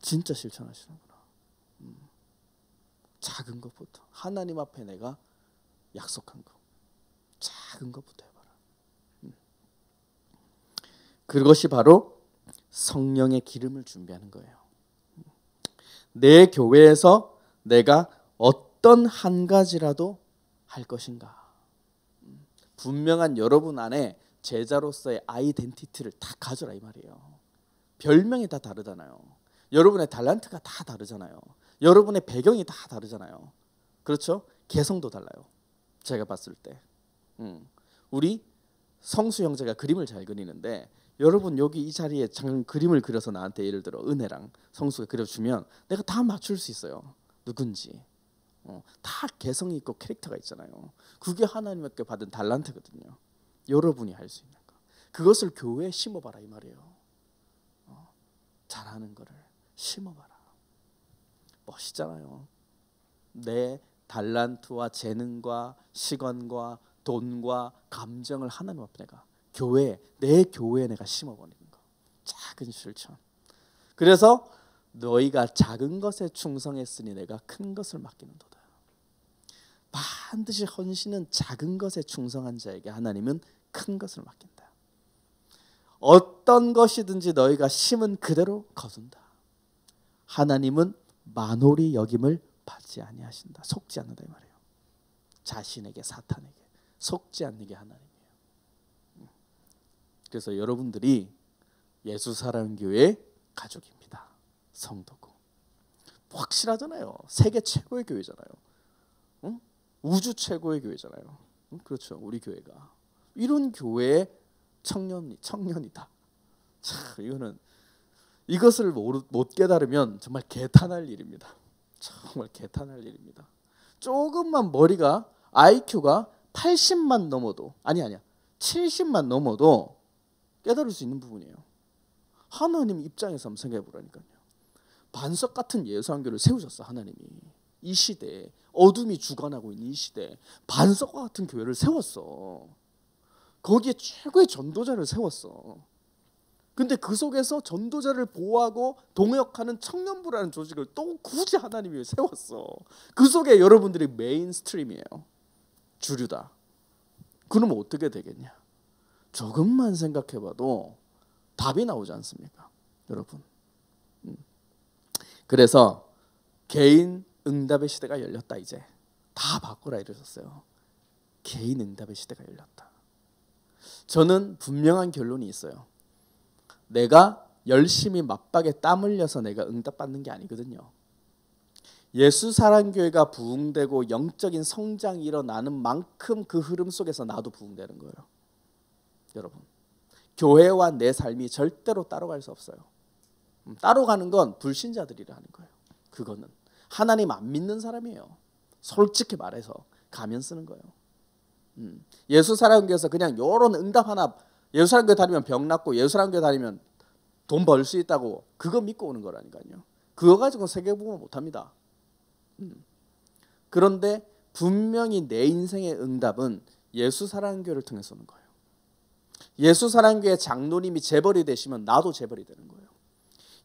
진짜 실천하시는구나. 작은 것부터. 하나님 앞에 내가 약속한 거. 작은 것부터 해봐라. 그것이 바로 성령의 기름을 준비하는 거예요. 내 교회에서 내가 어떤 한 가지라도 할 것인가. 분명한 여러분 안에 제자로서의 아이덴티티를 다 가져라 이 말이에요. 별명이 다 다르잖아요. 여러분의 달란트가 다 다르잖아요. 여러분의 배경이 다 다르잖아요. 그렇죠? 개성도 달라요. 제가 봤을 때. 우리 성수 형제가 그림을 잘 그리는데 여러분 여기 이 자리에 잠깐 그림을 그려서 나한테 예를 들어 은혜랑 성수가 그려주면 내가 다 맞출 수 있어요. 누군지 다 개성이 있고 캐릭터가 있잖아요. 그게 하나님께 받은 달란트거든요. 여러분이 할 수 있는 거. 그것을 교회에 심어봐라 이 말이에요. 잘하는 거를 심어봐라. 멋있잖아요. 내 달란트와 재능과 시간과 돈과 감정을 하나님 앞에 내가 내 교회에 내가 심어버리는 거. 작은 실천. 그래서 너희가 작은 것에 충성했으니 내가 큰 것을 맡기는도다. 반드시 헌신은 작은 것에 충성한 자에게 하나님은 큰 것을 맡긴다. 어떤 것이든지 너희가 심은 그대로 거둔다. 하나님은 만홀히 여김을 받지 아니하신다. 속지 않는다 이 말이에요. 자신에게 사탄에게 속지 않는 게 하나님이에요. 그래서 여러분들이 예수사랑교회 가족입니다. 성도고 확실하잖아요. 세계 최고의 교회잖아요. 응? 우주 최고의 교회잖아요. 응? 그렇죠. 우리 교회가 이런 교회의 청년이다. 참 이것을 못 깨달으면 정말 개탄할 일입니다. 정말 개탄할 일입니다. 조금만 머리가 IQ가 80만 넘어도 아니야 70만 넘어도 깨달을 수 있는 부분이에요. 하나님 입장에서 한번 생각해 보라니까요. 반석 같은 예수한교를 세우셨어 하나님이. 이 시대에 어둠이 주관하고 있는 이 시대에 반석과 같은 교회를 세웠어. 거기에 최고의 전도자를 세웠어. 근데 그 속에서 전도자를 보호하고 동역하는 청년부라는 조직을 또 굳이 하나님이 세웠어. 그 속에 여러분들이 메인스트림이에요. 주류다. 그러면 어떻게 되겠냐? 조금만 생각해봐도 답이 나오지 않습니까? 여러분. 그래서 개인 응답의 시대가 열렸다. 이제 다 바꾸라 이러셨어요. 개인 응답의 시대가 열렸다. 저는 분명한 결론이 있어요. 내가 열심히 맞박에 땀 흘려서 내가 응답받는 게 아니거든요. 예수사랑교회가 부흥되고 영적인 성장이 일어나는 만큼 그 흐름 속에서 나도 부흥되는 거예요. 여러분, 교회와 내 삶이 절대로 따로 갈 수 없어요. 따로 가는 건 불신자들이라는 거예요. 그거는 하나님 안 믿는 사람이에요. 솔직히 말해서 가면 쓰는 거예요. 예수사랑교회에서 그냥 이런 응답 하나, 예수사랑교회 다니면 병 낫고 예수사랑교회 다니면 돈 벌 수 있다고 그거 믿고 오는 거라니까요. 그거 가지고 세계복음 못합니다. 그런데 분명히 내 인생의 응답은 예수사랑교회를 통해서 오는 거예요. 예수사랑교회 장로님이 재벌이 되시면 나도 재벌이 되는 거예요.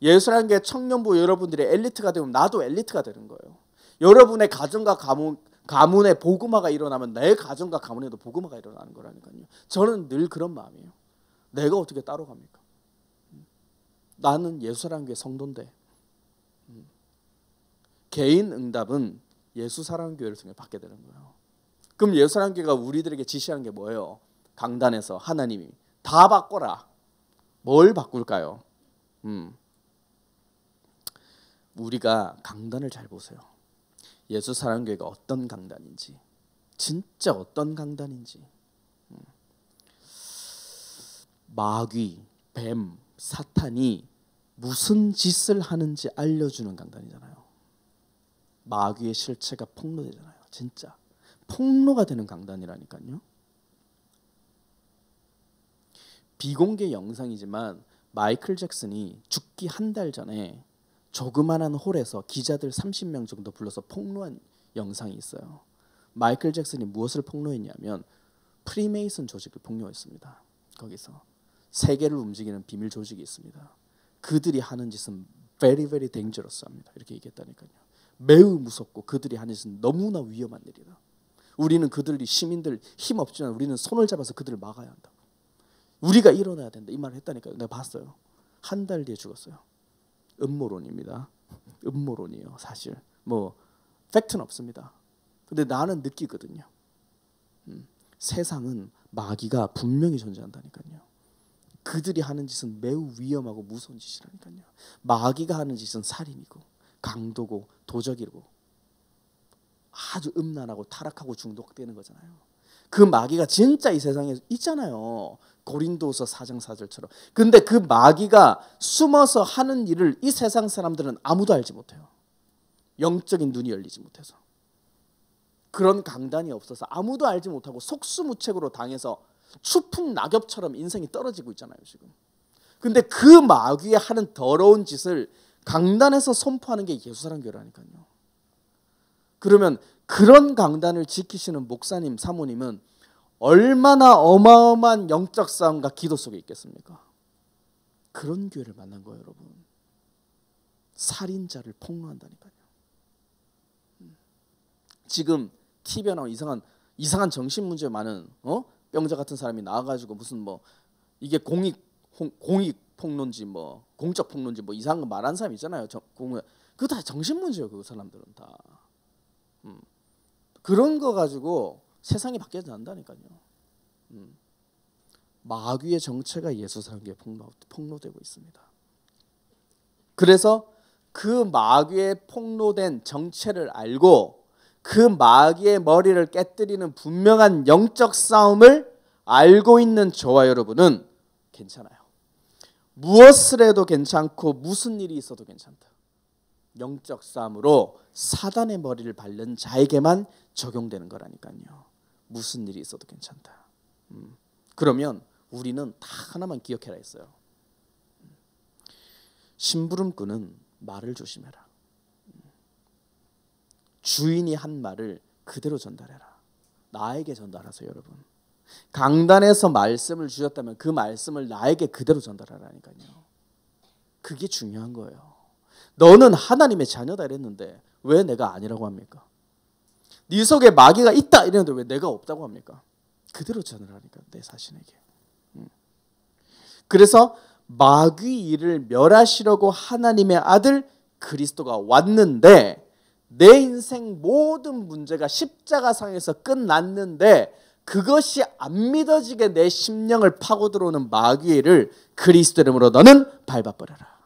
예수사랑교회 청년부 여러분들이 엘리트가 되면 나도 엘리트가 되는 거예요. 여러분의 가정과 가문에 복음화가 일어나면 내 가정과 가문에도 복음화가 일어나는 거라니까요. 저는 늘 그런 마음이에요. 내가 어떻게 따로 갑니까? 나는 예수사랑교회 성도인데. 개인 응답은 예수사랑교회를 통해 받게 되는 거예요. 그럼 예수사랑교회가 우리들에게 지시하는 게 뭐예요? 강단에서 하나님이 다 바꿔라. 뭘 바꿀까요? 우리가 강단을 잘 보세요. 예수사랑교회가 어떤 강단인지, 진짜 어떤 강단인지. 마귀, 뱀, 사탄이 무슨 짓을 하는지 알려주는 강단이잖아요. 마귀의 실체가 폭로되잖아요. 진짜 폭로가 되는 강단이라니까요. 비공개 영상이지만 마이클 잭슨이 죽기 한 달 전에 조그만한 홀에서 기자들 30명 정도 불러서 폭로한 영상이 있어요. 마이클 잭슨이 무엇을 폭로했냐면 프리메이슨 조직을 폭로했습니다. 거기서 세계를 움직이는 비밀 조직이 있습니다. 그들이 하는 짓은 very very dangerous 합니다. 이렇게 얘기했다니까요. 매우 무섭고 그들이 하는 짓은 너무나 위험한 일이다. 우리는 그들이 시민들 힘 없지만 우리는 손을 잡아서 그들을 막아야 한다. 우리가 일어나야 된다. 이 말을 했다니까요. 내가 봤어요. 한 달 뒤에 죽었어요. 음모론입니다. 음모론이에요. 사실 뭐 팩트는 없습니다. 근데 나는 느끼거든요. 세상은 마귀가 분명히 존재한다니까요. 그들이 하는 짓은 매우 위험하고 무서운 짓이라니까요. 마귀가 하는 짓은 살인이고 강도고 도적이고 아주 음란하고 타락하고 중독되는 거잖아요. 그 마귀가 진짜 이 세상에 있잖아요. 고린도서 4장 4절처럼. 근데 그 마귀가 숨어서 하는 일을 이 세상 사람들은 아무도 알지 못해요. 영적인 눈이 열리지 못해서. 그런 강단이 없어서 아무도 알지 못하고 속수무책으로 당해서 추풍 낙엽처럼 인생이 떨어지고 있잖아요 지금. 근데 그 마귀에 하는 더러운 짓을 강단에서 선포하는 게 예수사랑교회라니까요. 그러면 그런 강단을 지키시는 목사님, 사모님은 얼마나 어마어마한 영적 싸움과 기도 속에 있겠습니까? 그런 교회를 만난 거예요, 여러분. 살인자를 폭로한다니까요. 지금 TV에 나온 이상한 정신 문제 많은 병자 같은 사람이 나와가지고 무슨 뭐 이게 공익 폭로인지 뭐 공적 폭로인지 뭐 이상한 거 말하는 사람 있잖아요. 그거 다 정신 문제예요. 그 사람들은 다. 그런 거 가지고 세상이 바뀌지 않는다니까요. 마귀의 정체가 예수사랑교회에 폭로되고 있습니다. 그래서 그 마귀의 폭로된 정체를 알고 그 마귀의 머리를 깨뜨리는 분명한 영적 싸움을 알고 있는 저와 여러분은 괜찮아요. 무엇을 해도 괜찮고 무슨 일이 있어도 괜찮다. 영적 싸움으로 사단의 머리를 밟는 자에게만 적용되는 거라니까요. 무슨 일이 있어도 괜찮다. 그러면 우리는 다 하나만 기억해라 했어요. 심부름꾼은 말을 조심해라. 주인이 한 말을 그대로 전달해라. 나에게 전달하세요, 여러분. 강단에서 말씀을 주셨다면 그 말씀을 나에게 그대로 전달하라니까요. 그게 중요한 거예요. 너는 하나님의 자녀다 이랬는데 왜 내가 아니라고 합니까? 네 속에 마귀가 있다 이랬는데 왜 내가 없다고 합니까? 그대로 전달하니까 내 자신에게. 그래서 마귀 일을 멸하시려고 하나님의 아들 그리스도가 왔는데 내 인생 모든 문제가 십자가상에서 끝났는데 그것이 안 믿어지게 내 심령을 파고 들어오는 마귀의 일을 그리스도 이름으로 너는 밟아버려라.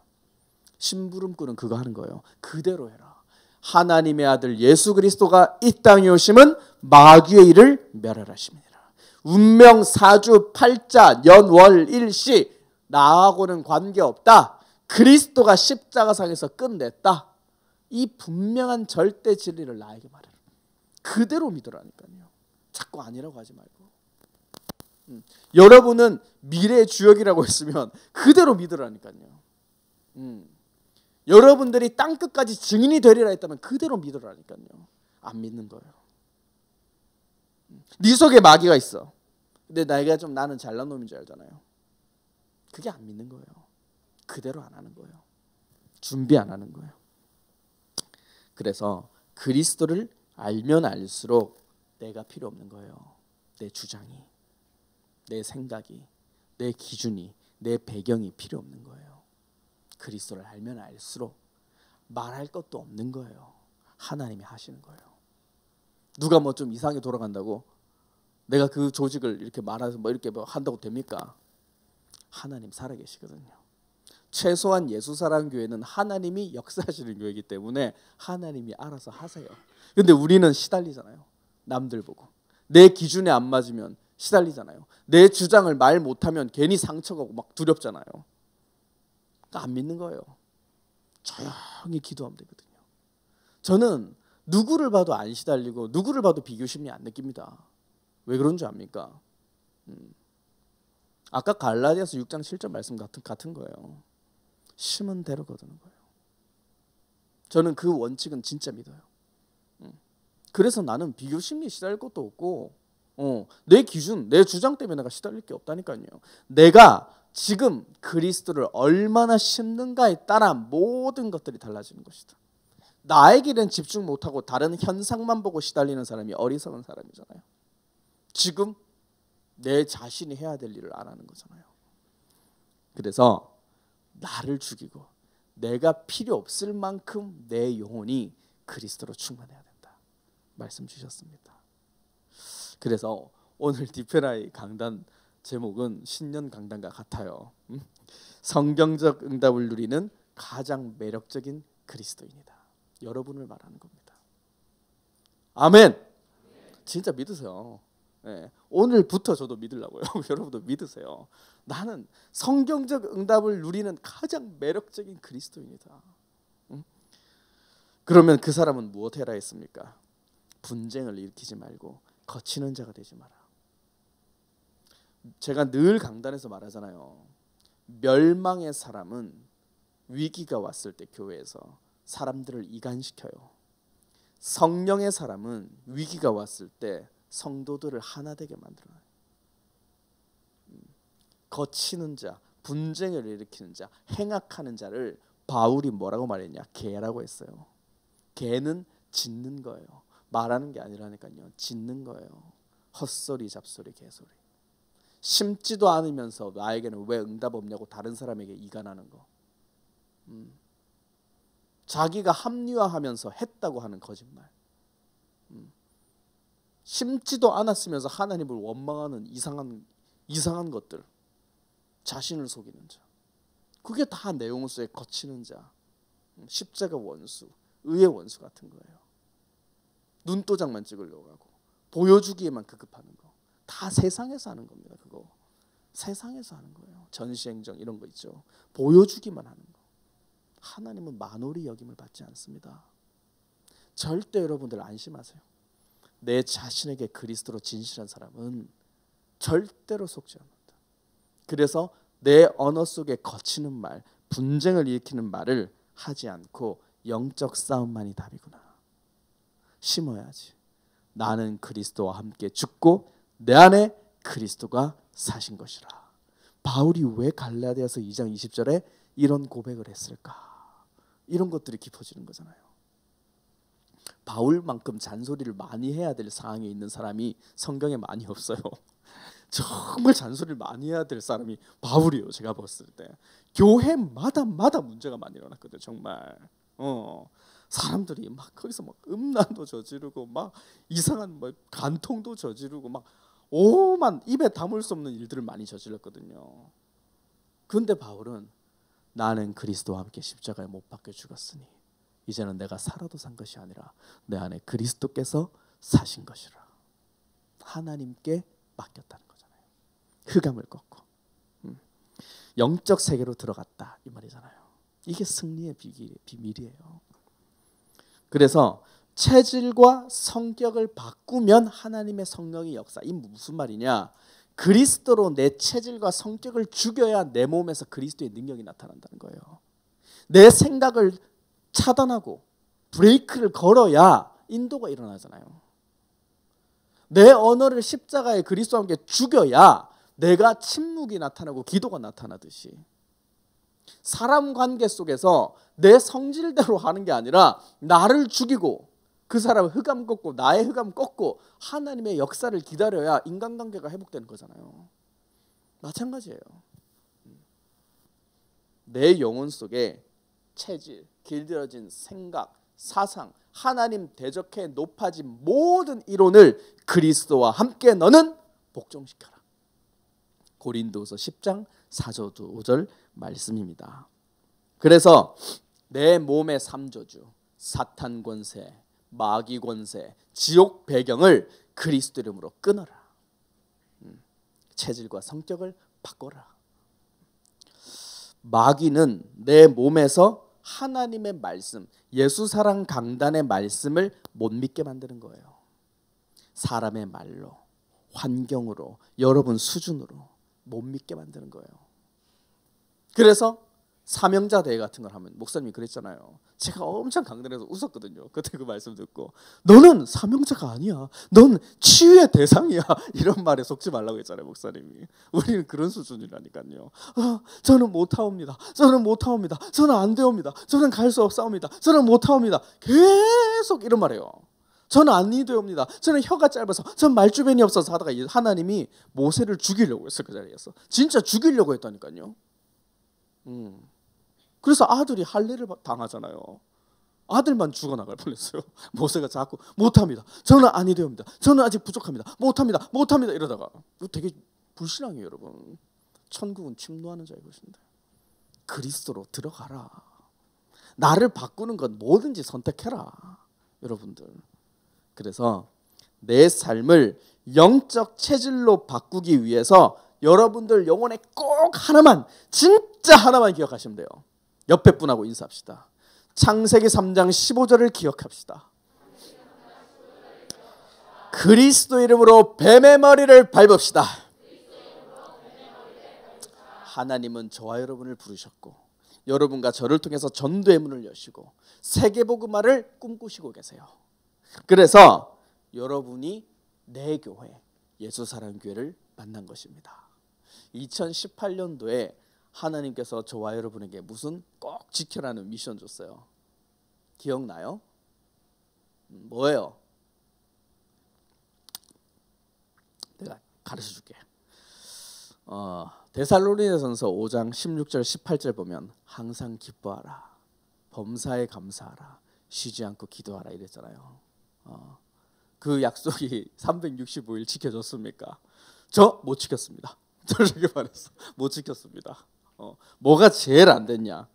심부름꾼은 그거 하는 거예요. 그대로 해라. 하나님의 아들 예수 그리스도가 이 땅에 오심은 마귀의 일을 멸하라심이니라. 운명, 사주, 팔자, 년, 월, 일시 나하고는 관계없다. 그리스도가 십자가상에서 끝냈다. 이 분명한 절대 진리를 나에게 말해라. 그대로 믿으라니까요. 자꾸 아니라고 하지 말고. 여러분은 미래의 주역이라고 했으면 그대로 믿으라니까요. 여러분들이 땅끝까지 증인이 되리라 했다면 그대로 믿으라니까요. 안 믿는 거예요. 네 속에 마귀가 있어. 근데 나는 잘난 놈인 줄 알잖아요. 그게 안 믿는 거예요. 그대로 안 하는 거예요. 준비 안 하는 거예요. 그래서 그리스도를 알면 알수록 내가 필요 없는 거예요. 내 주장이, 내 생각이, 내 기준이, 내 배경이 필요 없는 거예요. 그리스도를 알면 알수록 말할 것도 없는 거예요. 하나님이 하시는 거예요. 누가 뭐 좀 이상하게 돌아간다고 내가 그 조직을 이렇게 말해서 뭐 이렇게 뭐 한다고 됩니까? 하나님 살아계시거든요. 최소한 예수사랑교회는 하나님이 역사하시는 교회이기 때문에 하나님이 알아서 하세요. 근데 우리는 시달리잖아요. 남들 보고. 내 기준에 안 맞으면 시달리잖아요. 내 주장을 말 못하면 괜히 상처가고 막 두렵잖아요. 그러니까 안 믿는 거예요. 조용히 기도하면 되거든요. 저는 누구를 봐도 안 시달리고 누구를 봐도 비교심리 안 느낍니다. 왜 그런 줄 압니까? 아까 갈라디아서 6장 7절 말씀 같은 거예요. 심은 대로 거두는 거예요. 저는 그 원칙은 진짜 믿어요. 그래서 나는 비교심리에 시달릴 것도 없고 내 기준, 내 주장 때문에 내가 시달릴 게 없다니까요. 내가 지금 그리스도를 얼마나 심는가에 따라 모든 것들이 달라지는 것이다. 나의 길은 집중 못하고 다른 현상만 보고 시달리는 사람이 어리석은 사람이잖아요. 지금 내 자신이 해야 될 일을 안 하는 거잖아요. 그래서 나를 죽이고 내가 필요 없을 만큼 내 영혼이 그리스도로 충만해야 된다. 말씀 주셨습니다. 그래서 오늘 디페라의 강단 제목은 신년 강단과 같아요. 성경적 응답을 누리는 가장 매력적인 그리스도인이다. 여러분을 말하는 겁니다. 아멘. 진짜 믿으세요. 네. 오늘부터 저도 믿으려고요. 여러분도 믿으세요. 나는 성경적 응답을 누리는 가장 매력적인 그리스도인이다. 그러면 그 사람은 무엇 해라 했습니까? 분쟁을 일으키지 말고 거치는 자가 되지 마라. 제가 늘 강단에서 말하잖아요. 멸망의 사람은 위기가 왔을 때 교회에서 사람들을 이간시켜요. 성령의 사람은 위기가 왔을 때 성도들을 하나 되게 만들어요. 거치는 자, 분쟁을 일으키는 자, 행악하는 자를 바울이 뭐라고 말했냐? 개라고 했어요. 개는 짖는 거예요. 말하는 게 아니라니까요. 짖는 거예요. 헛소리, 잡소리, 개소리. 심지도 않으면서 나에게는 왜 응답 없냐고 다른 사람에게 이간하는 거. 자기가 합리화하면서 했다고 하는 거짓말. 심지도 않았으면서 하나님을 원망하는 이상한 것들. 자신을 속이는 자. 그게 다 내용 속에 거치는 자. 십자가 원수, 의의 원수 같은 거예요. 눈도장만 찍으려고 하고 보여주기에만 급급하는 거. 다 세상에서 하는 겁니다. 그거 세상에서 하는 거예요. 전시행정 이런 거 있죠. 보여주기만 하는 거. 하나님은 만홀히 여김을 받지 않습니다. 절대 여러분들 안심하세요. 내 자신에게 그리스도로 진실한 사람은 절대로 속지 않는다. 그래서 내 언어 속에 거치는 말, 분쟁을 일으키는 말을 하지 않고 영적 싸움만이 답이구나. 심어야지. 나는 그리스도와 함께 죽고 내 안에 그리스도가 사신 것이라. 바울이 왜 갈라디아서 2장 20절에 이런 고백을 했을까? 이런 것들이 깊어지는 거잖아요. 바울만큼 잔소리를 많이 해야 될 상황에 있는 사람이 성경에 많이 없어요. 정말 잔소리를 많이 해야 될 사람이 바울이에요. 제가 봤을 때 교회마다 문제가 많이 일어났거든요. 정말 사람들이 막 거기서 막 음란도 저지르고 막 이상한 뭐 간통도 저지르고 막 오만 입에 담을 수 없는 일들을 많이 저질렀거든요. 그런데 바울은 나는 그리스도와 함께 십자가에 못 박혀 죽었으니 이제는 내가 살아도 산 것이 아니라 내 안에 그리스도께서 사신 것이라. 하나님께 맡겼다는 거잖아요. 흑암을 꺾고 영적 세계로 들어갔다 이 말이잖아요. 이게 승리의 비밀이에요. 그래서 체질과 성격을 바꾸면 하나님의 성령의 역사. 이 무슨 말이냐? 그리스도로 내 체질과 성격을 죽여야 내 몸에서 그리스도의 능력이 나타난다는 거예요. 내 생각을 차단하고 브레이크를 걸어야 인도가 일어나잖아요. 내 언어를 십자가에 그리스도와 함께 죽여야 내가 침묵이 나타나고 기도가 나타나듯이 사람 관계 속에서 내 성질대로 하는 게 아니라 나를 죽이고 그 사람을 흑암 꺾고 나의 흑암 꺾고 하나님의 역사를 기다려야 인간관계가 회복되는 거잖아요. 마찬가지예요. 내 영혼 속에 체질, 길들여진 생각, 사상, 하나님 대적해 높아진 모든 이론을 그리스도와 함께 너는 복종시켜라. 고린도서 10장 4절 5절 말씀입니다. 그래서 내 몸의 3저주, 사탄 권세, 마귀 권세, 지옥 배경을 그리스도 이름으로 끊어라. 체질과 성격을 바꿔라. 마귀는 내 몸에서 하나님의 말씀, 예수 사랑 강단의 말씀을 못 믿게 만드는 거예요. 사람의 말로, 환경으로, 여러분 수준으로 못 믿게 만드는 거예요. 그래서 사명자 대회 같은 걸 하면 목사님이 그랬잖아요. 제가 엄청 강단에서 웃었거든요. 그때 그 말씀 듣고 너는 사명자가 아니야. 넌 치유의 대상이야. 이런 말에 속지 말라고 했잖아요. 목사님이. 우리는 그런 수준이라니까요. 저는 못하옵니다. 저는 못하옵니다. 저는 안 되옵니다. 저는 갈 수 없사옵니다. 저는 못하옵니다. 계속 이런 말해요. 저는 안 이되옵니다. 저는 혀가 짧아서 전 말주변이 없어서 하다가 하나님이 모세를 죽이려고 했을 그 자리에서 진짜 죽이려고 했다니까요. 그래서 아들이 할례를 당하잖아요. 아들만 죽어나갈 뻔했어요. 모세가 자꾸 못합니다. 저는 아니 되옵니다. 저는 아직 부족합니다. 못합니다. 이러다가 되게 불신앙이에요. 여러분. 천국은 침노하는 자의 것인데 그리스도로 들어가라. 나를 바꾸는 건 뭐든지 선택해라. 여러분들. 그래서 내 삶을 영적 체질로 바꾸기 위해서 여러분들 영혼에 꼭 하나만, 진짜 하나만 기억하시면 돼요. 옆에 분하고 인사합시다. 창세기 3장 15절을 기억합시다. 그리스도 이름으로 뱀의 머리를 밟읍시다. 하나님은 저와 여러분을 부르셨고 여러분과 저를 통해서 전도의 문을 여시고 세계복음화를 꿈꾸시고 계세요. 그래서 여러분이 내 교회 예수사랑교회를 만난 것입니다. 2018년도에 하나님께서 저와 여러분에게 무슨 꼭 지켜라는 미션 줬어요. 기억나요? 뭐예요? 내가 가르쳐줄게. 데살로니가전서 5장 16절 18절 보면 항상 기뻐하라, 범사에 감사하라, 쉬지 않고 기도하라 이랬잖아요. 그 약속이 365일 지켜졌습니까? 저 못 지켰습니다. 저렇게 말했어. 못 지켰습니다. 뭐가 제일 안 됐냐?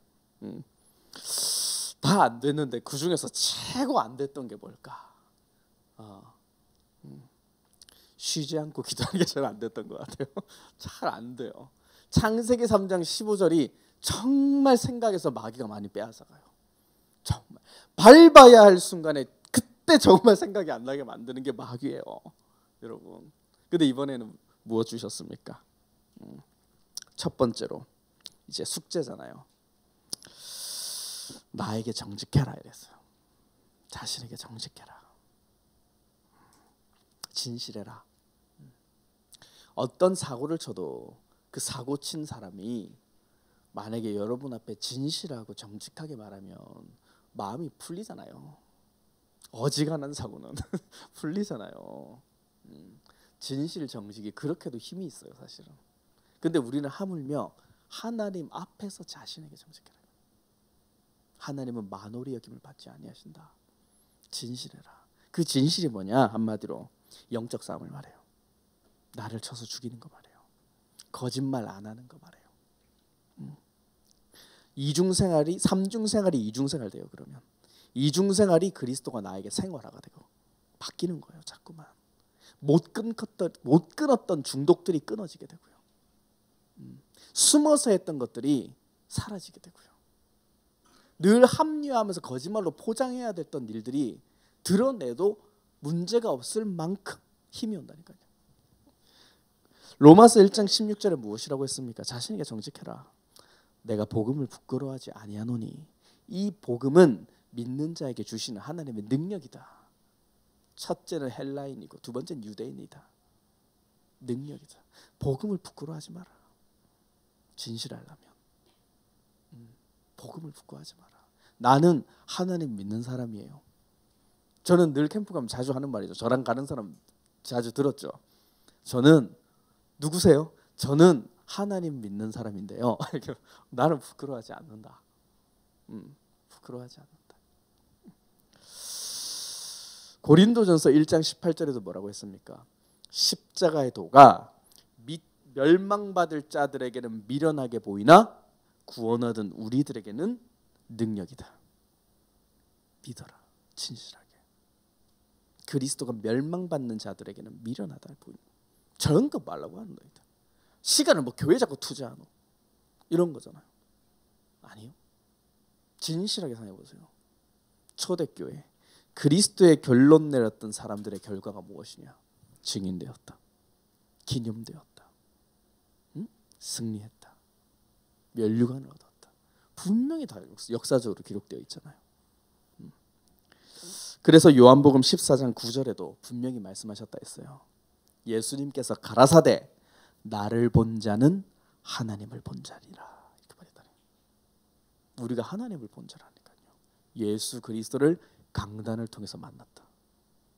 다 안 됐는데 그 중에서 최고 안 됐던 게 뭘까? 쉬지 않고 기도하는 게 잘 안 됐던 것 같아요. 잘 안 돼요. 창세기 3장 15절이 정말 생각에서 마귀가 많이 빼앗아가요. 정말 밟아야 할 순간에 그때 정말 생각이 안 나게 만드는 게 마귀예요, 여러분. 근데 이번에는 무엇 주셨습니까? 첫 번째로 이제 숙제잖아요. 나에게 정직해라 이랬어요. 자신에게 정직해라. 진실해라. 어떤 사고를 쳐도 그 사고 친 사람이 만약에 여러분 앞에 진실하고 정직하게 말하면 마음이 풀리잖아요. 어지간한 사고는 풀리잖아요. 진실 정직이 그렇게도 힘이 있어요, 사실은. 근데 우리는 하물며 하나님 앞에서 자신에게 정직해라. 하나님은 만홀히 여김을 받지 아니하신다. 진실해라. 그 진실이 뭐냐? 한마디로 영적 싸움을 말해요. 나를 쳐서 죽이는 거 말해요. 거짓말 안 하는 거 말해요. 이중생활이 삼중생활이 이중생활 돼요. 그러면 이중생활이 그리스도가 나에게 생활화가 되고 바뀌는 거예요. 자꾸만 못 끊었던 중독들이 끊어지게 되고요. 숨어서 했던 것들이 사라지게 되고요. 늘 합리화하면서 거짓말로 포장해야 됐던 일들이 드러내도 문제가 없을 만큼 힘이 온다니까요. 로마서 1장 16절에 무엇이라고 했습니까? 자신에게 정직해라. 내가 복음을 부끄러워하지 아니하노니 이 복음은 믿는 자에게 주시는 하나님의 능력이다. 첫째는 헬라인이고 두 번째는 유대인이다. 능력이다. 복음을 부끄러워하지 마라. 진실하려면 복음을 부끄러워하지 마라. 나는 하나님 믿는 사람이에요. 저는 늘 캠프 가면 자주 하는 말이죠. 저랑 가는 사람 자주 들었죠. 저는 누구세요? 저는 하나님 믿는 사람인데요. 나는 부끄러워하지 않는다. 부끄러워하지 않는다. 고린도전서 1장 18절에도 뭐라고 했습니까? 십자가의 도가 멸망받을 자들에게는 미련하게 보이나 구원 얻은 우리들에게는 능력이다. 믿어라. 진실하게. 그리스도가 멸망받는 자들에게는 미련하다 보인다. 저런 거 말라고 하는 거예요. 시간을 뭐 교회 자꾸 투자하노 이런 거잖아요. 아니요. 진실하게 생각해 보세요. 초대교회 그리스도의 결론 내렸던 사람들의 결과가 무엇이냐? 증인되었다. 기념되었다. 승리했다. 면류관을 얻었다. 분명히 다 역사적으로 기록되어 있잖아요. 그래서 요한복음 14장 9절에도 분명히 말씀하셨다 했어요. 예수님께서 가라사대 나를 본 자는 하나님을 본 자니라. 이렇게 말했다니. 우리가 하나님을 본 자라니까요. 예수 그리스도를 강단을 통해서 만났다.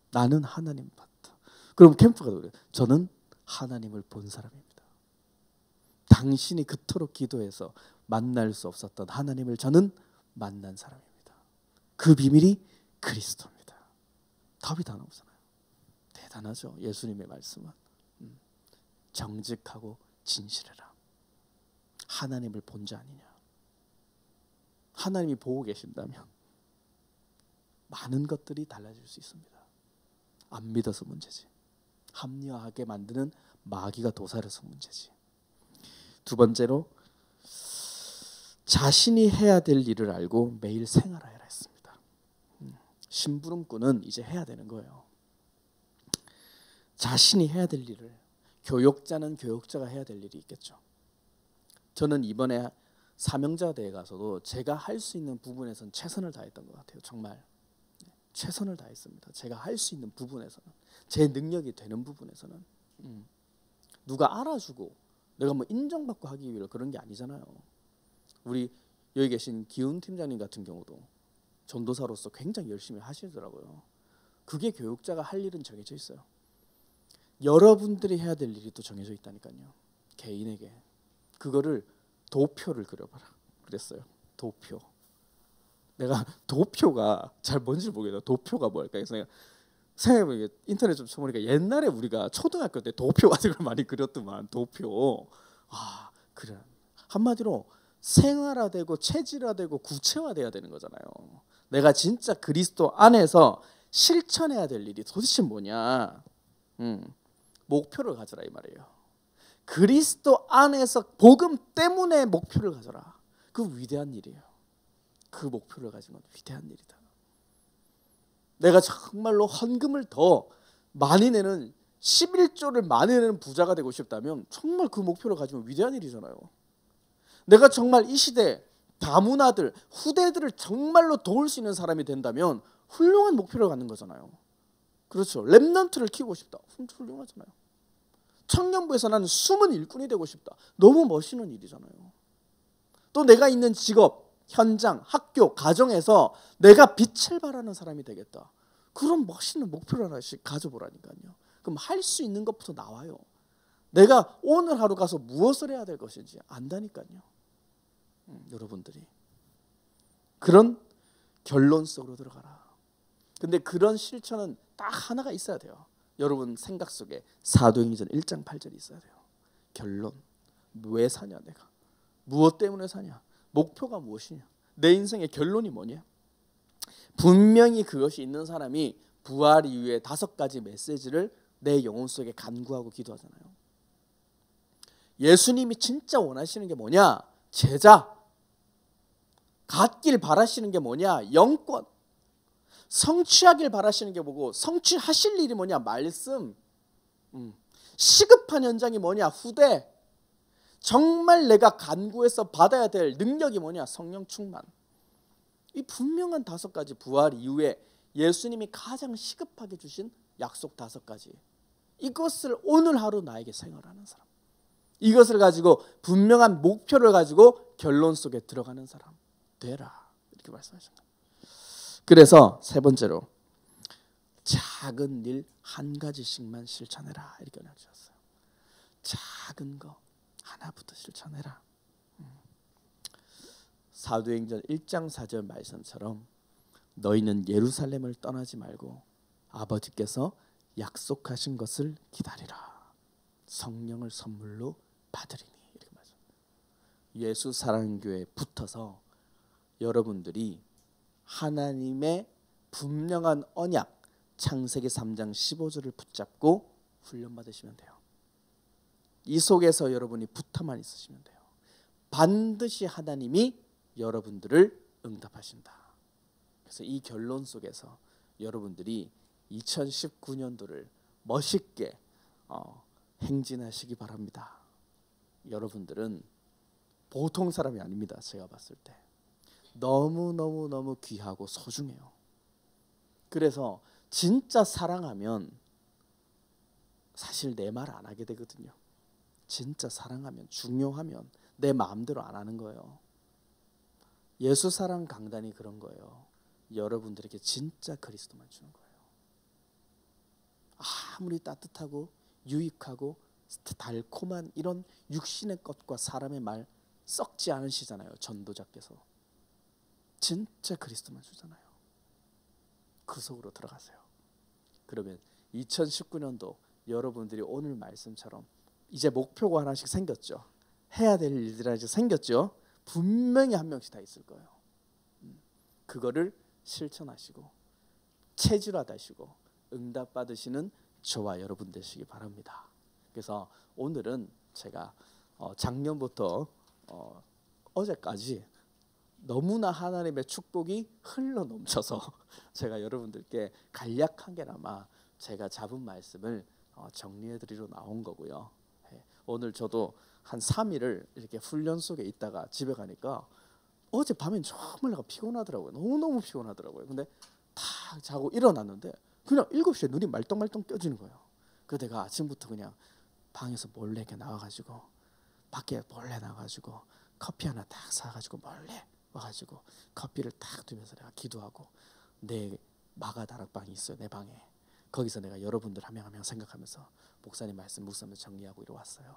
나는 하나님 봤다. 그럼 캠프가 그래요. 저는 하나님을 본 사람입니다. 당신이 그토록 기도해서 만날 수 없었던 하나님을 저는 만난 사람입니다. 그 비밀이 그리스도입니다. 답이 다 나오잖아요. 대단하죠. 예수님의 말씀은. 정직하고 진실해라. 하나님을 본 자 아니냐. 하나님이 보고 계신다면 많은 것들이 달라질 수 있습니다. 안 믿어서 문제지. 합리화하게 만드는 마귀가 도사려서 문제지. 두 번째로 자신이 해야 될 일을 알고 매일 생활하여라 했습니다. 심부름꾼은 이제 해야 되는 거예요. 자신이 해야 될 일을, 교역자는 교역자가 해야 될 일이 있겠죠. 저는 이번에 사명자대에 가서도 제가 할 수 있는 부분에서는 최선을 다했던 것 같아요. 정말 최선을 다했습니다. 제가 할 수 있는 부분에서는, 제 능력이 되는 부분에서는. 누가 알아주고 내가 뭐 인정받고 하기 위해 그런 게 아니잖아요. 우리 여기 계신 기훈 팀장님 같은 경우도 전도사로서 굉장히 열심히 하시더라고요. 그게 교육자가 할 일은 정해져 있어요. 여러분들이 해야 될 일이 또 정해져 있다니까요. 개인에게. 그거를 도표를 그려봐라 그랬어요. 도표. 내가 도표가 잘 뭔지 모르겠어요. 도표가 뭘까? 그래서 생각해보니까 인터넷 좀 쳐보니까 옛날에 우리가 초등학교 때 도표 같은 걸 많이 그렸더만. 도표. 그래. 한마디로 생활화되고 체질화되고 구체화돼야 되는 거잖아요. 내가 진짜 그리스도 안에서 실천해야 될 일이 도대체 뭐냐? 목표를 가져라 이 말이에요. 그리스도 안에서 복음 때문에 목표를 가져라. 그 위대한 일이에요. 그 목표를 가진 건 위대한 일이다. 내가 정말로 헌금을 더 많이 내는 11조를 많이 내는 부자가 되고 싶다면 정말 그 목표를 가지면 위대한 일이잖아요. 내가 정말 이 시대 다문화들, 후대들을 정말로 도울 수 있는 사람이 된다면 훌륭한 목표를 갖는 거잖아요. 그렇죠. 렘넌트를 키우고 싶다. 훌륭하잖아요. 청년부에서 나는 숨은 일꾼이 되고 싶다. 너무 멋있는 일이잖아요. 또 내가 있는 직업, 현장, 학교, 가정에서 내가 빛을 발하는 사람이 되겠다. 그런 멋있는 목표를 하나씩 가져보라니까요. 그럼 할 수 있는 것부터 나와요. 내가 오늘 하루 가서 무엇을 해야 될 것인지 안다니까요. 여러분들이 그런 결론 속으로 들어가라. 근데 그런 실천은 딱 하나가 있어야 돼요. 여러분 생각 속에 사도행전 1장 8절이 있어야 돼요. 결론. 왜 사냐 내가. 무엇 때문에 사냐. 목표가 무엇이냐. 내 인생의 결론이 뭐냐. 분명히 그것이 있는 사람이 부활 이후에 5가지 메시지를 내 영혼 속에 간구하고 기도하잖아요. 예수님이 진짜 원하시는 게 뭐냐. 제자. 갖길 바라시는 게 뭐냐. 영권. 성취하길 바라시는 게 뭐고 성취하실 일이 뭐냐. 말씀. 시급한 현장이 뭐냐. 후대. 정말 내가 간구해서 받아야 될 능력이 뭐냐. 성령 충만. 이 분명한 5가지 부활 이후에 예수님이 가장 시급하게 주신 약속 5가지. 이것을 오늘 하루 나에게 생활하는 사람. 이것을 가지고 분명한 목표를 가지고 결론 속에 들어가는 사람 되라. 이렇게 말씀하셨습니다. 그래서 3번째로 작은 일 한 가지씩만 실천해라. 이렇게 말씀하셨어요. 작은 거 하나부터 실천해라. 사도행전 1장 4절 말씀처럼 너희는 예루살렘을 떠나지 말고 아버지께서 약속하신 것을 기다리라. 성령을 선물로 받으리니. 이렇게 말씀. 예수 사랑교회에 붙어서 여러분들이 하나님의 분명한 언약 창세기 3장 15절을 붙잡고 훈련받으시면 돼요. 이 속에서 여러분이 붙어만 있으시면 돼요. 반드시 하나님이 여러분들을 응답하신다. 그래서 이 결론 속에서 여러분들이 2019년도를 멋있게 행진하시기 바랍니다. 여러분들은 보통 사람이 아닙니다. 제가 봤을 때 너무너무 귀하고 소중해요. 그래서 진짜 사랑하면 사실 내 말 안 하게 되거든요. 진짜 사랑하면, 중요하면 내 마음대로 안 하는 거예요. 예수 사랑 강단이 그런 거예요. 여러분들에게 진짜 그리스도만 주는 거예요. 아무리 따뜻하고 유익하고 달콤한 이런 육신의 것과 사람의 말 썩지 않으시잖아요. 전도자께서. 진짜 그리스도만 주잖아요. 그 속으로 들어가세요. 그러면 2019년도 여러분들이 오늘 말씀처럼 이제 목표가 하나씩 생겼죠. 해야 될 일들이 하나씩 생겼죠. 분명히 한 명씩 다 있을 거예요. 그거를 실천하시고 체질화되시고 응답받으시는 저와 여러분 되시기 바랍니다. 그래서 오늘은 제가 작년부터 어제까지 너무나 하나님의 축복이 흘러 넘쳐서 제가 여러분들께 간략하게나마 제가 잡은 말씀을 정리해 드리러 나온 거고요. 오늘 저도 한 3일을 이렇게 훈련 속에 있다가 집에 가니까 어제 밤엔 정말 내가 피곤하더라고요. 너무너무 피곤하더라고요. 근데 탁 자고 일어났는데 그냥 7시에 눈이 말똥말똥 떠지는 거예요. 그 내가 아침부터 그냥 방에서 몰래 이렇게 나와가지고 밖에 몰래 나가지고 커피 하나 딱 사가지고 몰래 와가지고 커피를 딱 두면서 내가 기도하고 내 마가 다락방이 있어요. 내 방에. 거기서 내가 여러분들 한 명 한 명 생각하면서 목사님 말씀 묵상을 정리하고 이리 왔어요.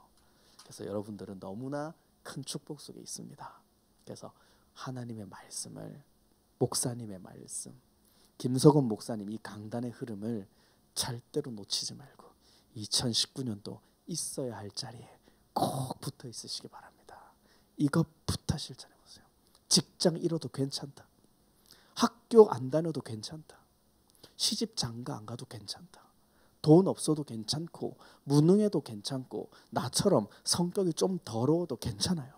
그래서 여러분들은 너무나 큰 축복 속에 있습니다. 그래서 하나님의 말씀을, 목사님의 말씀, 김석원 목사님 이 강단의 흐름을 절대로 놓치지 말고 2019년도 있어야 할 자리에 꼭 붙어 있으시기 바랍니다. 이것부터 실천해 보세요. 직장 잃어도 괜찮다. 학교 안 다녀도 괜찮다. 시집 장가 안 가도 괜찮다. 돈 없어도 괜찮고 무능해도 괜찮고 나처럼 성격이 좀 더러워도 괜찮아요.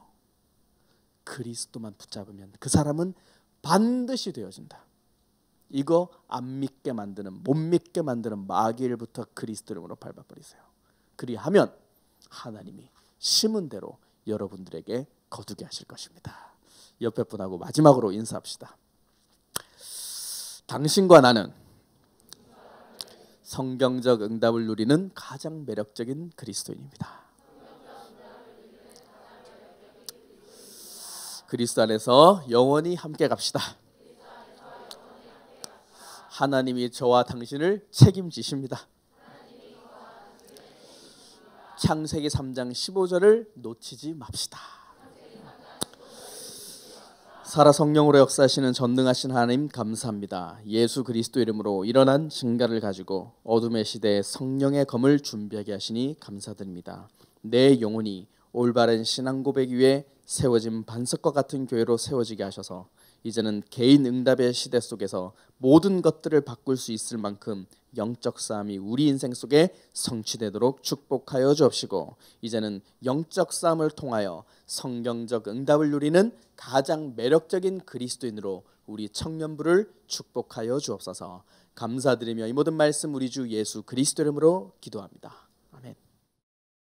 그리스도만 붙잡으면 그 사람은 반드시 되어진다. 이거 안 믿게 만드는, 못 믿게 만드는 마귀일부터 그리스도 이름으로 밟아버리세요. 그리하면 하나님이 심은 대로 여러분들에게 거두게 하실 것입니다. 옆에 분하고 마지막으로 인사합시다. 당신과 나는 성경적 응답을 누리는 가장 매력적인 그리스도인입니다. 그리스도 안에서 영원히 함께 갑시다. 하나님이 저와 당신을 책임지십니다. 창세기 3장 15절을 놓치지 맙시다. 살아 성령으로 역사하시는 전능하신 하나님 감사합니다. 예수 그리스도 이름으로 일어난 증가를 가지고 어둠의 시대에 성령의 검을 준비하게 하시니 감사드립니다. 내 영혼이 올바른 신앙 고백 위에 세워진 반석과 같은 교회로 세워지게 하셔서 이제는 개인 응답의 시대 속에서 모든 것들을 바꿀 수 있을 만큼 영적 싸움이 우리 인생 속에 성취되도록 축복하여 주옵시고 이제는 영적 싸움을 통하여 성경적 응답을 누리는 가장 매력적인 그리스도인으로 우리 청년부를 축복하여 주옵소서. 감사드리며 이 모든 말씀 우리 주 예수 그리스도 이름으로 기도합니다.